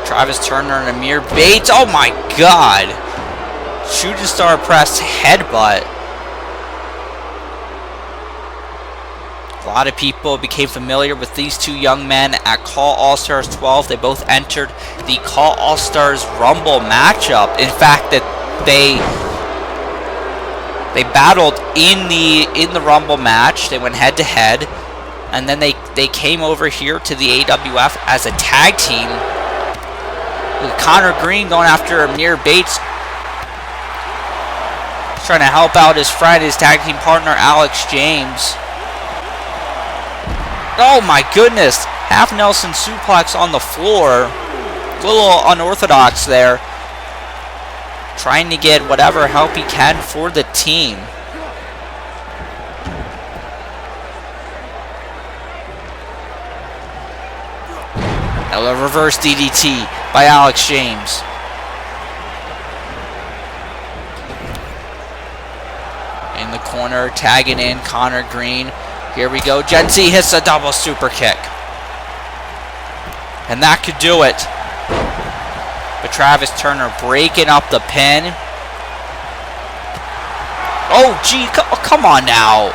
[SPEAKER 2] Travis Turner and Amir Bates. Oh my god. Shooting star press headbutt. A lot of people became familiar with these two young men at Call All-Stars 12. They both entered the Call All-Stars Rumble matchup. In fact, that they battled in the Rumble match. They went head to head, and then they came over here to the AWF as a tag team. With Connor Green going after Amir Bates, trying to help out his friend, his tag team partner Alex James. Oh my goodness! Half Nelson suplex on the floor. A little unorthodox there. Trying to get whatever help he can for the team. Now a reverse DDT by Alex James. In the corner, tagging in Connor Green. Here we go. Gen Z hits a double super kick. And that could do it. But Travis Turner breaking up the pin. Oh, gee. Come on now.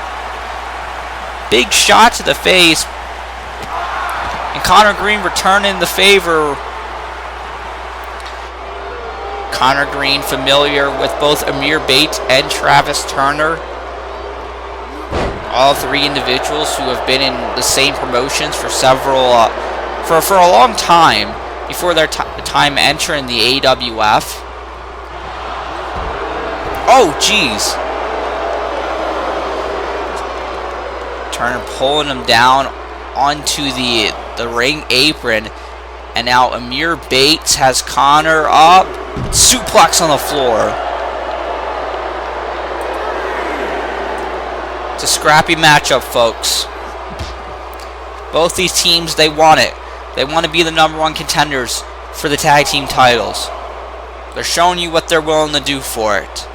[SPEAKER 2] Big shot to the face. And Connor Green returning the favor. Connor Green familiar with both Amir Bates and Travis Turner. All three individuals who have been in the same promotions for for a long time before their time entering the AWF. Oh, jeez. Turner pulling him down onto the ring apron. And now Amir Bates has Connor up. Suplex on the floor. It's a scrappy matchup, folks. Both these teams, they want it. They want to be the number 1 contenders for the tag team titles. They're showing you what they're willing to do for it.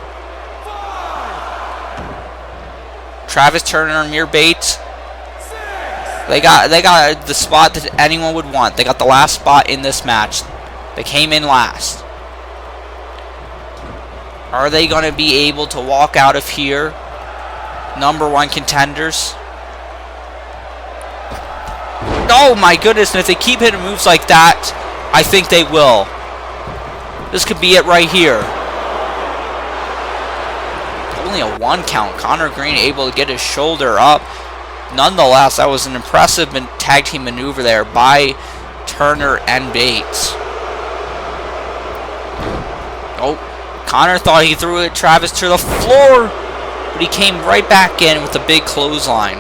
[SPEAKER 2] Travis Turner and Amir Bates. They got the spot that anyone would want. They got the last spot in this match. They came in last. Are they going to be able to walk out of here #1 contenders? Oh my goodness, and if they keep hitting moves like that, I think they will. This could be it right here. Only a 1 count. Connor Green able to get his shoulder up. Nonetheless, that was an impressive tag team maneuver there by Turner and Bates. Oh, Connor thought he threw it Travis to the floor, but he came right back in with a big clothesline.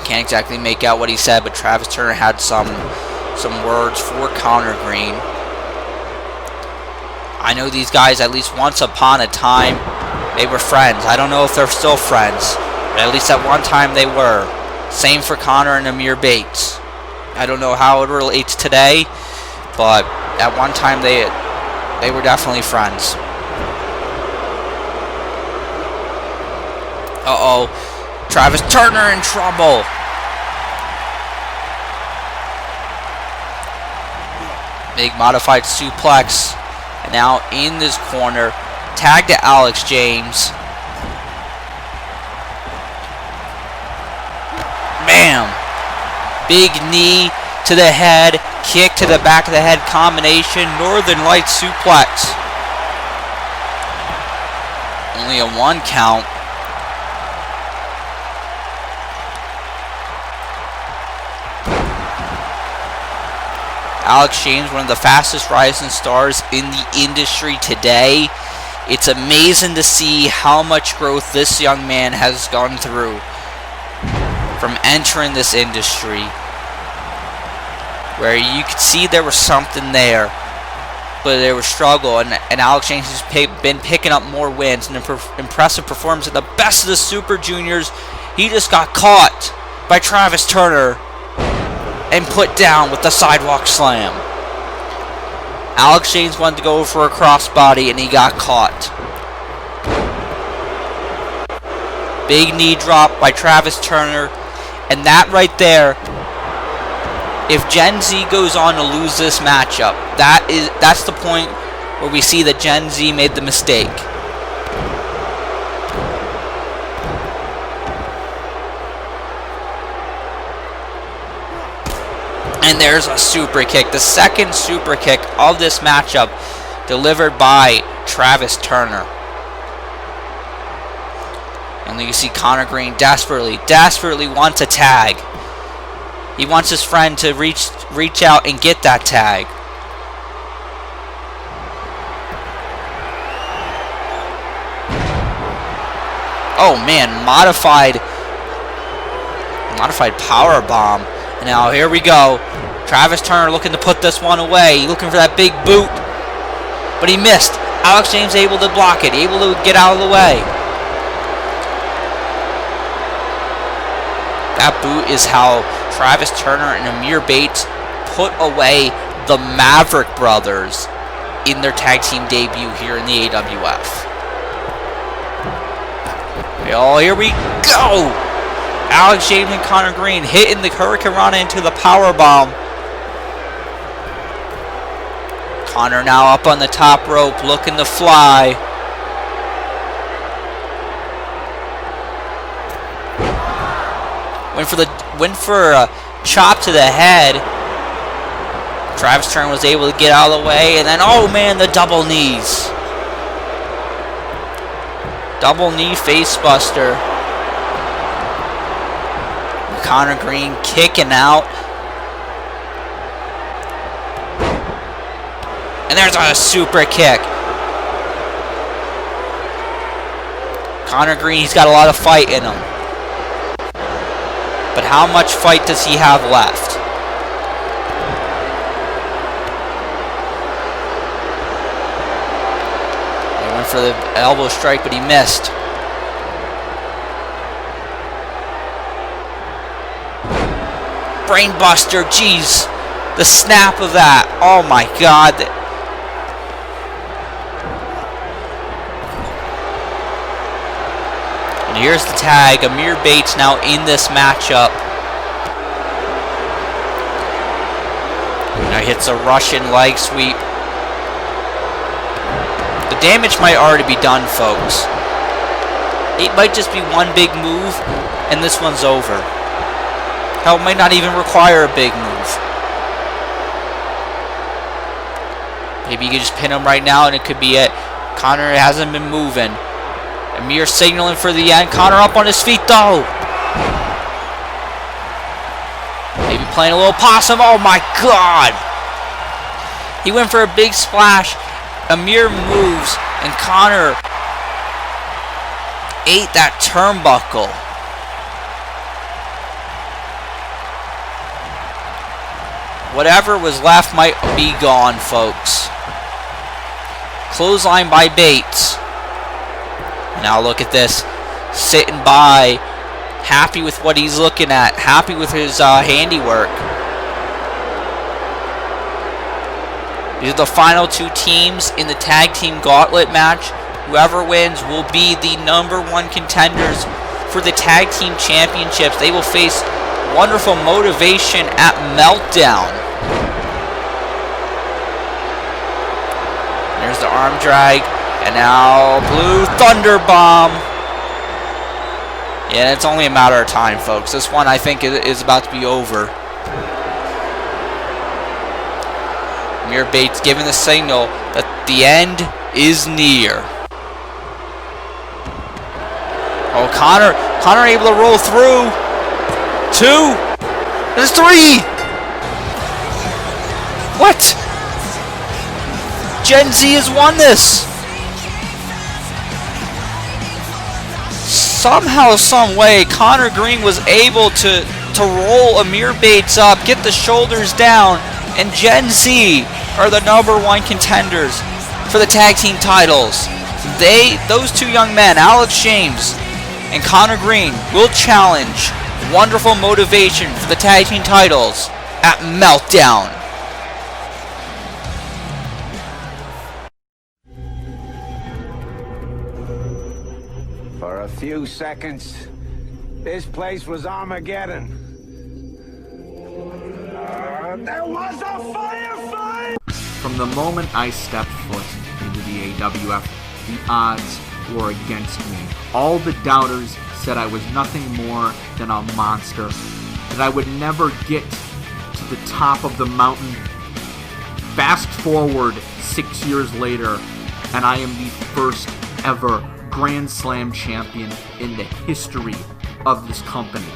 [SPEAKER 2] Can't exactly make out what he said, but Travis Turner had some words for Connor Green. I know these guys, at least once upon a time, they were friends. I don't know if they're still friends, but at least at one time they were. Same for Connor and Amir Bates. I don't know how it relates today, but at one time they were definitely friends. Uh-oh. Travis Turner in trouble. Big modified suplex. And now in this corner. Tag to Alex James. Bam. Big knee to the head. Kick to the back of the head combination. Northern Lights suplex. Only a 1 count. Alex James, one of the fastest rising stars in the industry today. It's amazing to see how much growth this young man has gone through from entering this industry, where you could see there was something there, but there was struggle, and Alex James has been picking up more wins and impressive performance at the best of the Super Juniors. He just got caught by Travis Turner and put down with the sidewalk slam. Alex James wanted to go for a crossbody and he got caught. Big knee drop by Travis Turner. And that right there, if Gen Z goes on to lose this matchup, that's the point where we see that Gen Z made the mistake. And there's a super kick, the second super kick of this matchup, delivered by Travis Turner. And you see Connor Green desperately wants a tag. He wants his friend to reach out and get that tag. Oh man, modified power bomb. And now here we go. Travis Turner looking to put this one away. Looking for that big boot. But he missed. Alex James able to block it. Able to get out of the way. That boot is how Travis Turner and Amir Bates put away the Maverick brothers in their tag team debut here in the AWF. Oh, here we go! Alex James and Connor Green hitting the Hurricane Rana into the powerbomb. Connor now up on the top rope, looking to fly. Went for a chop to the head. Travis Turner was able to get out of the way, and then oh man, the double knees. Double knee face buster. Connor Green kicking out. And there's a super kick. Connor Green, he's got a lot of fight in him. But how much fight does he have left? He went for the elbow strike, but he missed. Brainbuster, jeez. The snap of that. Oh my god. And here's the tag. Amir Bates now in this matchup hits a Russian leg sweep. The damage might already be done, folks. It might just be one big move, and this one's over. Hell, it might not even require a big move. Maybe you can just pin him right now, and it could be it. Connor hasn't been moving. Amir signaling for the end. Connor up on his feet, though. Maybe playing a little possum. Oh, my God. He went for a big splash. Amir moves, and Connor ate that turnbuckle. Whatever was left might be gone, folks. Clothesline by Bates. Now look at this. Sitting by. Happy with what he's looking at. Happy with his handiwork. These are the final two teams in the tag team gauntlet match. Whoever wins will be the #1 contenders for the tag team championships. They will face Wonderful Motivation at Meltdown. There's the arm drag. And now Blue Thunder Bomb. Yeah, it's only a matter of time, folks. This one, I think, is about to be over. Amir Bates giving the signal that the end is near. Oh, Connor able to roll through. 2. There's 3. What? Gen Z has won this. Somehow, some way, Connor Green was able to roll Amir Bates up, get the shoulders down, and Gen Z are the #1 contenders for the tag team titles. Those two young men, Alex James and Connor Green, will challenge Wonderful Motivation for the tag team titles at Meltdown.
[SPEAKER 13] For a few seconds, this place was Armageddon. There was a firefight!
[SPEAKER 14] From the moment I stepped foot into the AWF, the odds were against me. All the doubters said I was nothing more than a monster, that I would never get to the top of the mountain. Fast forward 6 years later, and I am the first ever Grand Slam champion in the history of this company.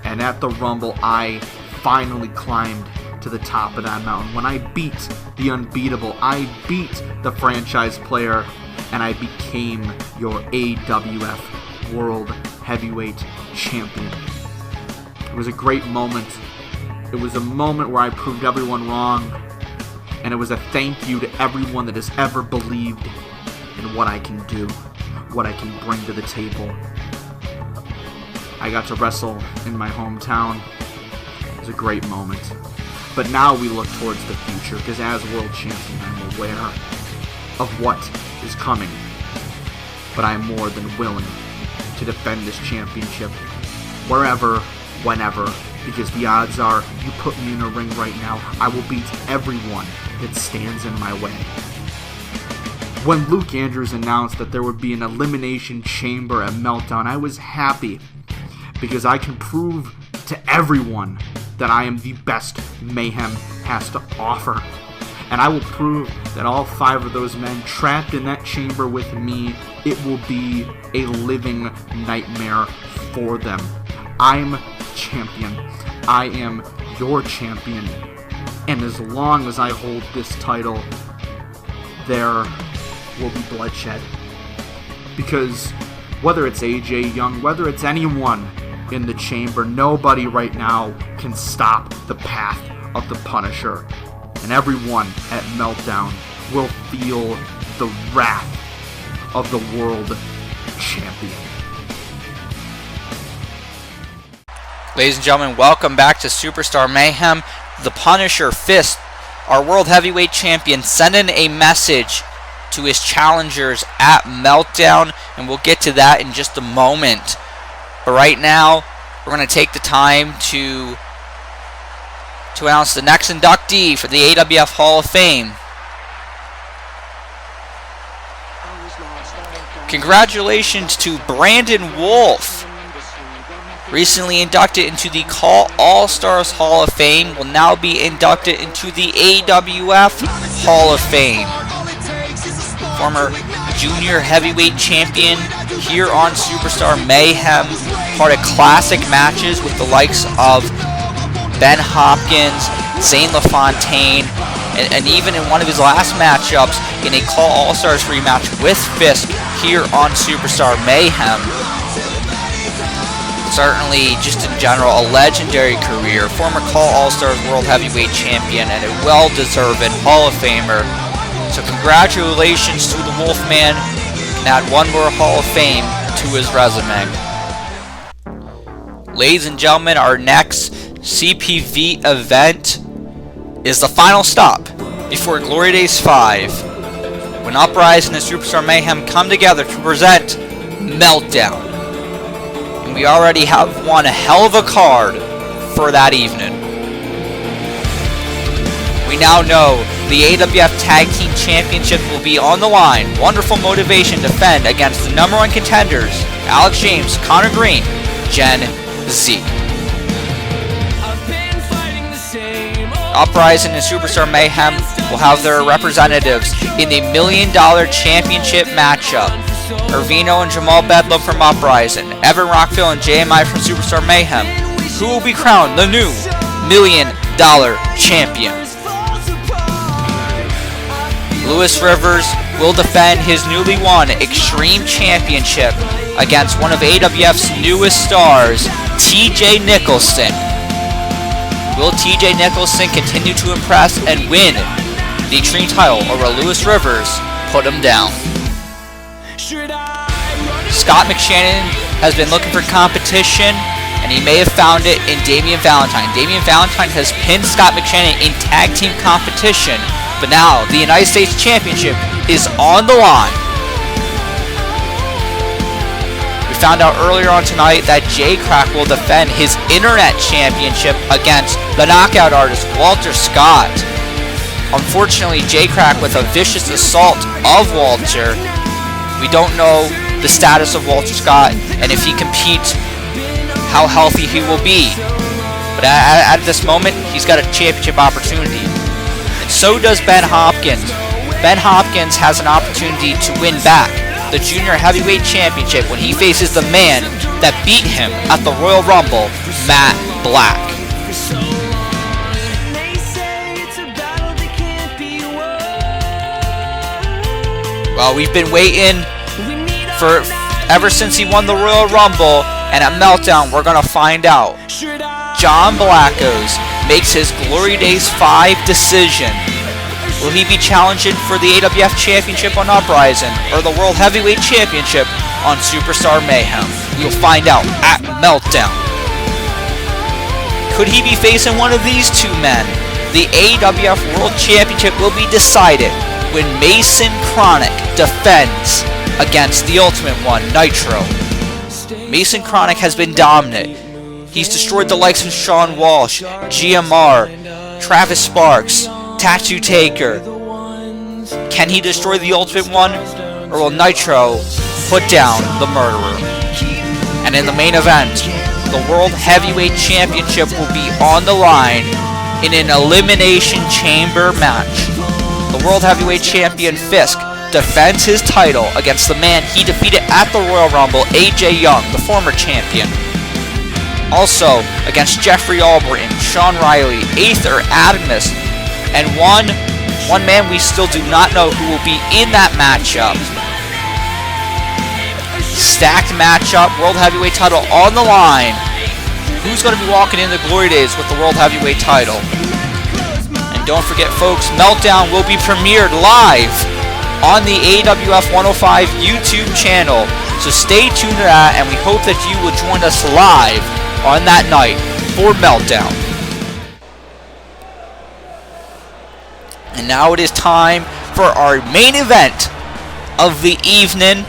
[SPEAKER 14] And at the Rumble, I finally climbed to the top of that mountain. When I beat the unbeatable, I beat the franchise player, and I became your AWF World Heavyweight Champion. It was a great moment. It was a moment where I proved everyone wrong, and it was a thank you to everyone that has ever believed in what I can do, what I can bring to the table. I got to wrestle in my hometown. It was a great moment. But now we look towards the future, because as world champion, I'm aware of what is coming. But I'm more than willing to defend this championship wherever, whenever, because the odds are, you put me in a ring right now, I will beat everyone that stands in my way. When Luke Andrews announced that there would be an Elimination Chamber at Meltdown, I was happy, because I can prove to everyone that I am the best Mayhem has to offer. And I will prove that all 5 of those men trapped in that chamber with me, it will be a living nightmare for them. I'm champion. I am your champion. And as long as I hold this title, there will be bloodshed. Because whether it's AJ Young, whether it's anyone in the chamber, nobody right now can stop the path of the Punisher. And everyone at Meltdown will feel the wrath of the world champion.
[SPEAKER 2] Ladies and gentlemen, welcome back to Superstar Mayhem. The Punisher, Fisk, our World Heavyweight Champion, sending a message to his challengers at Meltdown, and we'll get to that in just a moment. But right now, we're going to take the time to to announce the next inductee for the AWF Hall of Fame. Congratulations to Brandon Wolf, recently inducted into the Call All-Stars Hall of Fame, will now be inducted into the AWF Hall of Fame. Former junior heavyweight champion here on Superstar Mayhem, part of classic matches with the likes of Ben Hopkins, Zane LaFontaine, and even in one of his last matchups in a Call All-Stars rematch with Fisk here on Superstar Mayhem. Certainly, just in general, a legendary career, former Call All-Stars World Heavyweight Champion, and a well-deserved Hall of Famer. So congratulations to the Wolfman, and add one more Hall of Fame to his resume. Ladies and gentlemen, our next CPV event is the final stop before Glory Days 5, when Uprising and Superstar Mayhem come together to present Meltdown. And we already have one hell of a card for that evening. We now know the AWF Tag Team Championship will be on the line. Wonderful motivation to defend against the #1 contenders, Alex James, Connor Green, Gen Z. Uprising and Superstar Mayhem will have their representatives in the $1 Million Championship matchup. Irvino and Jamal Bedlam from Uprising, Evan Rockville and JMI from Superstar Mayhem, who will be crowned the new $1 Million Champion. Lewis Rivers will defend his newly won Extreme Championship against one of AWF's newest stars, TJ Nicholson. Will TJ Nicholson continue to impress and win the Extreme title, or will Lewis Rivers put him down? Scott McShannon has been looking for competition, and he may have found it in Damian Valentine. Damian Valentine has pinned Scott McShannon in tag team competition, but now the United States Championship is on the line. We found out earlier on tonight that Krack will defend his Internet Championship against the knockout artist Walter Scott. Unfortunately, Krack with a vicious assault of Walter. We don't know the status of Walter Scott, and if he competes, how healthy he will be. But at this moment, he's got a championship opportunity. And so does Ben Hopkins. Ben Hopkins has an opportunity to win back the Junior Heavyweight Championship when he faces the man that beat him at the Royal Rumble, Matt Black. Well, we've been waiting for ever since he won the Royal Rumble, and at Meltdown we're gonna find out. John Blackos makes his Glory Days 5 decision. Will he be challenging for the AWF Championship on Uprising or the World Heavyweight Championship on Superstar Mayhem? We'll find out at Meltdown. Could he be facing one of these two men? The AWF World Championship will be decided when Mason Chronic defends against the Ultimate One, Nitro. Mason Chronic has been dominant. He's destroyed the likes of Shawn Walsh, GMR, Travis Sparks, Tattoo Taker. Can he destroy the Ultimate One, or will Nitro put down the Murderer? And in the main event, the World Heavyweight Championship will be on the line in an Elimination Chamber match. The World Heavyweight Champion Fisk defends his title against the man he defeated at the Royal Rumble, AJ Young, the former champion. Also against Jeffrey Albritton, Sean Riley, Aether, Adamus, and one man we still do not know who will be in that matchup. Stacked matchup, World Heavyweight title on the line. Who's going to be walking in the Glory Days with the World Heavyweight title? And don't forget, folks, Meltdown will be premiered live on the AWF 105 YouTube channel. So stay tuned to that, and we hope that you will join us live on that night for Meltdown. And now it is time for our main event of the evening.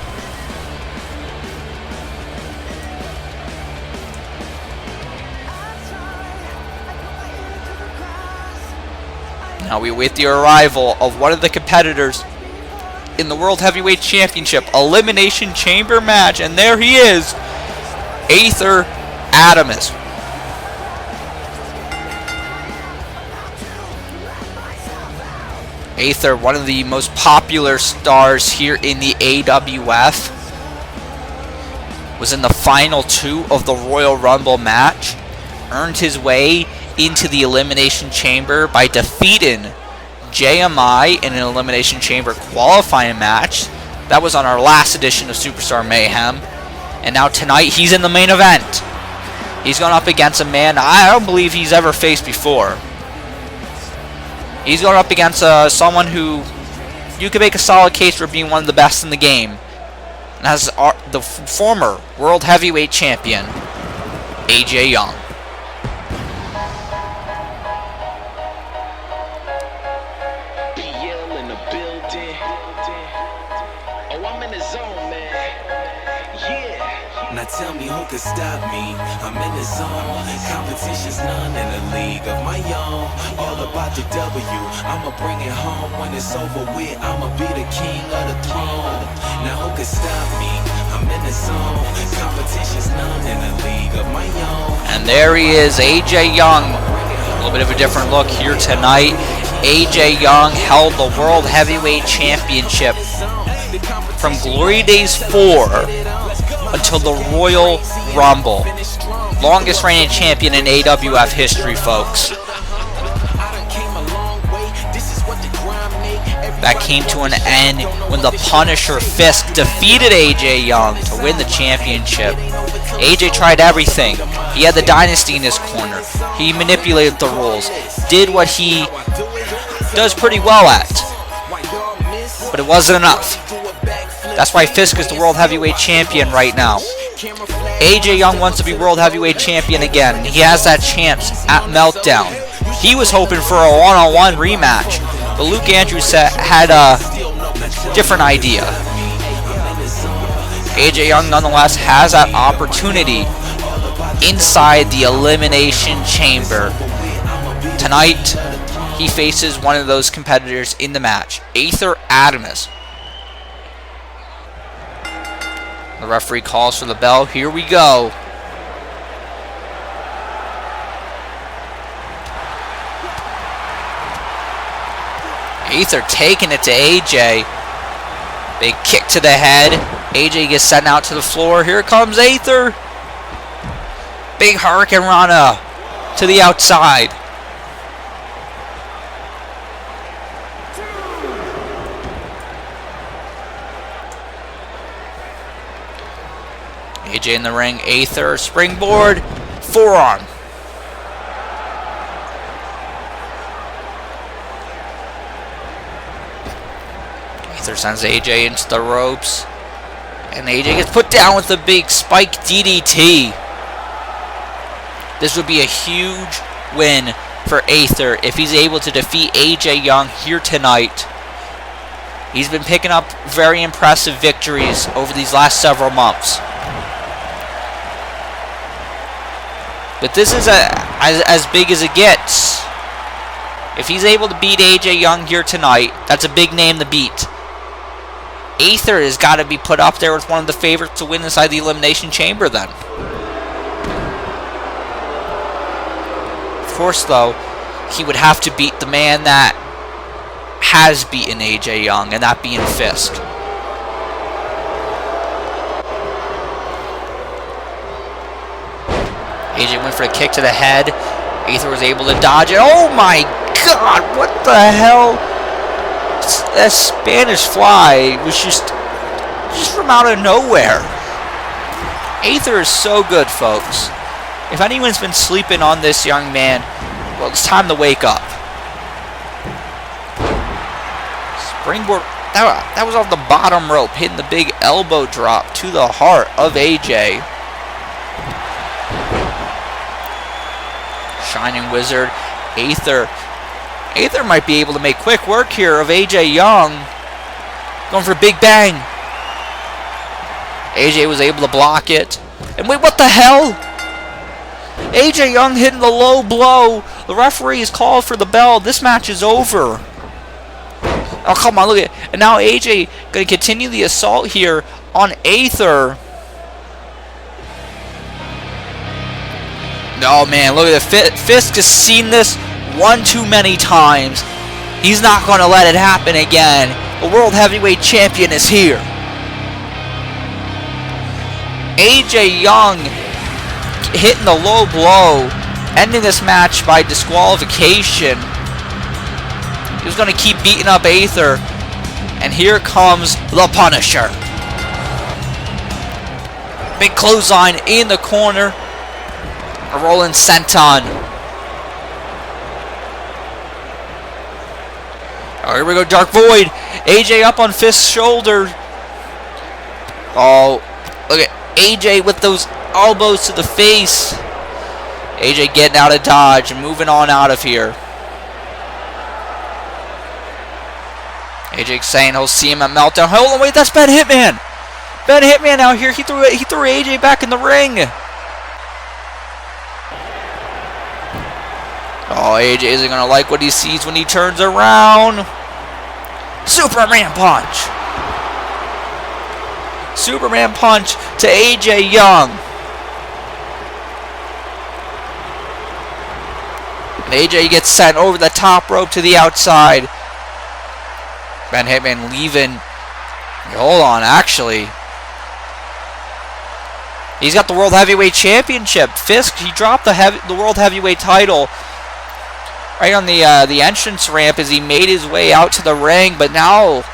[SPEAKER 2] Now we await the arrival of one of the competitors in the World Heavyweight Championship Elimination Chamber match, and there he is, Aether Adamus. Aether, one of the most popular stars here in the AWF, was in the final 2 of the Royal Rumble match, earned his way into the Elimination Chamber by defeating JMI in an Elimination Chamber qualifying match. That was on our last edition of Superstar Mayhem. And now tonight he's in the main event. He's going up against a man I don't believe he's ever faced before. He's going up against someone who you could make a solid case for being one of the best in the game. And that's the former World Heavyweight Champion, AJ Young.
[SPEAKER 7] Now tell me who could stop me. I'm in the zone. Competition's none in a league of my own. All about the W. I'ma bring it home. When it's over with, I'ma be the king of the throne. Now who could stop me? I'm in the zone. Competition's none in a league of my own.
[SPEAKER 2] And there he is, AJ Young. A little bit of a different look here tonight. AJ Young held the World Heavyweight Championship from Glory Days 4 until the Royal Rumble. Longest reigning champion in AWF history, folks. That came to an end when the Punisher Fisk defeated AJ Young to win the championship. AJ tried everything. He had the dynasty in his corner. He manipulated the rules. Did what he does pretty well at. But it wasn't enough. That's why Fisk is the World Heavyweight Champion right now. AJ Young wants to be World Heavyweight Champion again, and he has that chance at Meltdown. He was hoping for a one-on-one rematch, but Luke Andrews had a different idea. AJ Young nonetheless has that opportunity inside the Elimination Chamber. Tonight, he faces one of those competitors in the match, Aether Adamus. The referee calls for the bell. Here we go. Aether taking it to AJ. Big kick to the head. AJ gets sent out to the floor. Here comes Aether. Big Hurricane Rana to the outside. AJ in the ring, Aether, springboard, forearm. Aether sends AJ into the ropes, and AJ gets put down with a big spike DDT. This would be a huge win for Aether if he's able to defeat AJ Young here tonight. He's been picking up very impressive victories over these last several months. But this is as big as it gets. If he's able to beat AJ Young here tonight, that's a big name to beat. Aether has got to be put up there with one of the favorites to win inside the Elimination Chamber then. Of course, though, he would have to beat the man that has beaten AJ Young, and that being Fisk. AJ went for a kick to the head. Aether was able to dodge it. Oh my god, what the hell? That Spanish fly was just from out of nowhere. Aether is so good, folks. If anyone's been sleeping on this young man, well, it's time to wake up. Springboard, that was off the bottom rope, hitting the big elbow drop to the heart of AJ. Shining Wizard, Aether. Aether might be able to make quick work here of AJ Young. Going for a big bang. AJ was able to block it. And wait, what the hell? AJ Young hitting the low blow. The referee is called for the bell. This match is over. Oh, come on, look at it. And now AJ going to continue the assault here on Aether. No, man, look at it. Fisk has seen this one too many times. He's not going to let it happen again. The World Heavyweight Champion is here. AJ Young hitting the low blow, ending this match by disqualification. He was going to keep beating up Aether. And here comes the Punisher. Big clothesline in the corner. A rolling senton. Oh, here we go, Dark Void. AJ up on Fisk's shoulder. Oh, look at AJ with those elbows to the face. AJ getting out of dodge and moving on out of here. AJ saying he'll see him at Meltdown. Hold on, wait, that's Ben Hitman. Ben Hitman out here. He threw AJ back in the ring. Oh, AJ isn't going to like what he sees when he turns around. Superman punch. Superman punch to AJ Young. And AJ gets sent over the top rope to the outside. Ben Hitman leaving. Hold on, actually. He's got the World Heavyweight Championship. Fisk, he dropped the World Heavyweight title right on the entrance ramp as he made his way out to the ring. But now,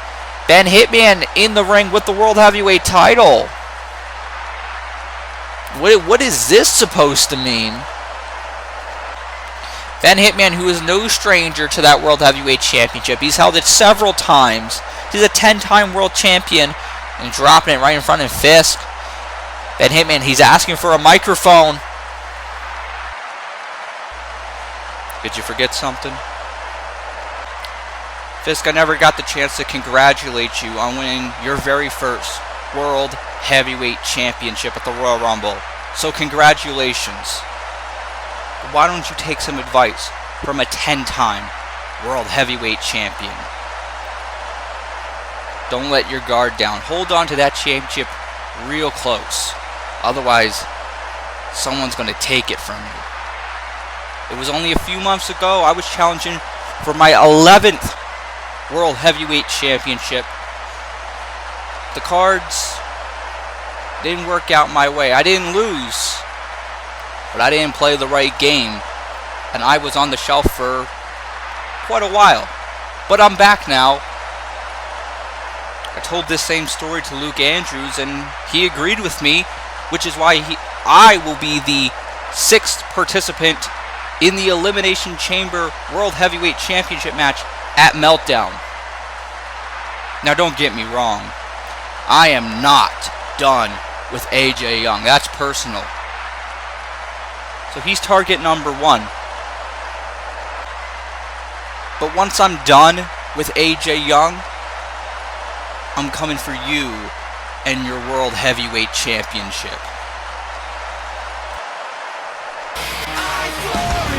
[SPEAKER 2] Ben Hitman in the ring with the World Heavyweight title. What is this supposed to mean? Ben Hitman, who is no stranger to that World Heavyweight Championship. He's held it several times. He's a 10-time world champion and dropping it right in front of Fisk. Ben Hitman, he's asking for a microphone. Did you forget something? Fisk, I never got the chance to congratulate you on winning your very first World Heavyweight Championship at the Royal Rumble. So congratulations. But why don't you take some advice from a 10-time World Heavyweight Champion? Don't let your guard down. Hold on to that championship real close. Otherwise, someone's going to take it from you. It was only a few months ago I was challenging for my 11th World Heavyweight Championship. The cards didn't work out my way. I didn't lose, but I didn't play the right game, and I was on the shelf for quite a while. But I'm back now. I told this same story to Luke Andrews, and he agreed with me, which is why I will be the 6th participant in the Elimination Chamber World Heavyweight Championship match at Meltdown. Now don't get me wrong, I am not done with AJ Young. That's personal. So he's target number 1. But once I'm done with AJ Young, I'm coming for you and your World Heavyweight Championship.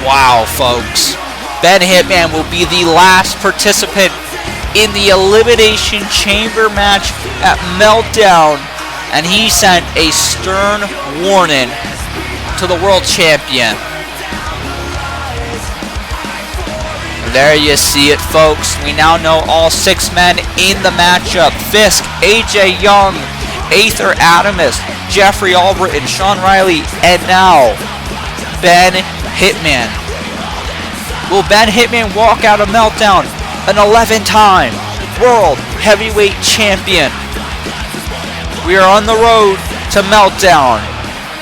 [SPEAKER 2] Wow, folks. Ben Hitman will be the last participant in the Elimination Chamber match at Meltdown. And he sent a stern warning to the World Champion. There you see it, folks. We now know all 6 men in the matchup. Fisk, AJ Young, Aether, Adamus, Jeffrey Albritton, Shawn Riley, and now Ben Hitman. Will Ben Hitman walk out of Meltdown an 11-time World Heavyweight Champion? We are on the road to Meltdown,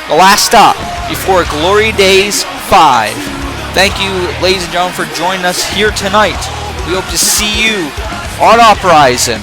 [SPEAKER 2] the last stop before Glory Days 5. Thank you, ladies and gentlemen, for joining us here tonight. We hope to see you on Uprising.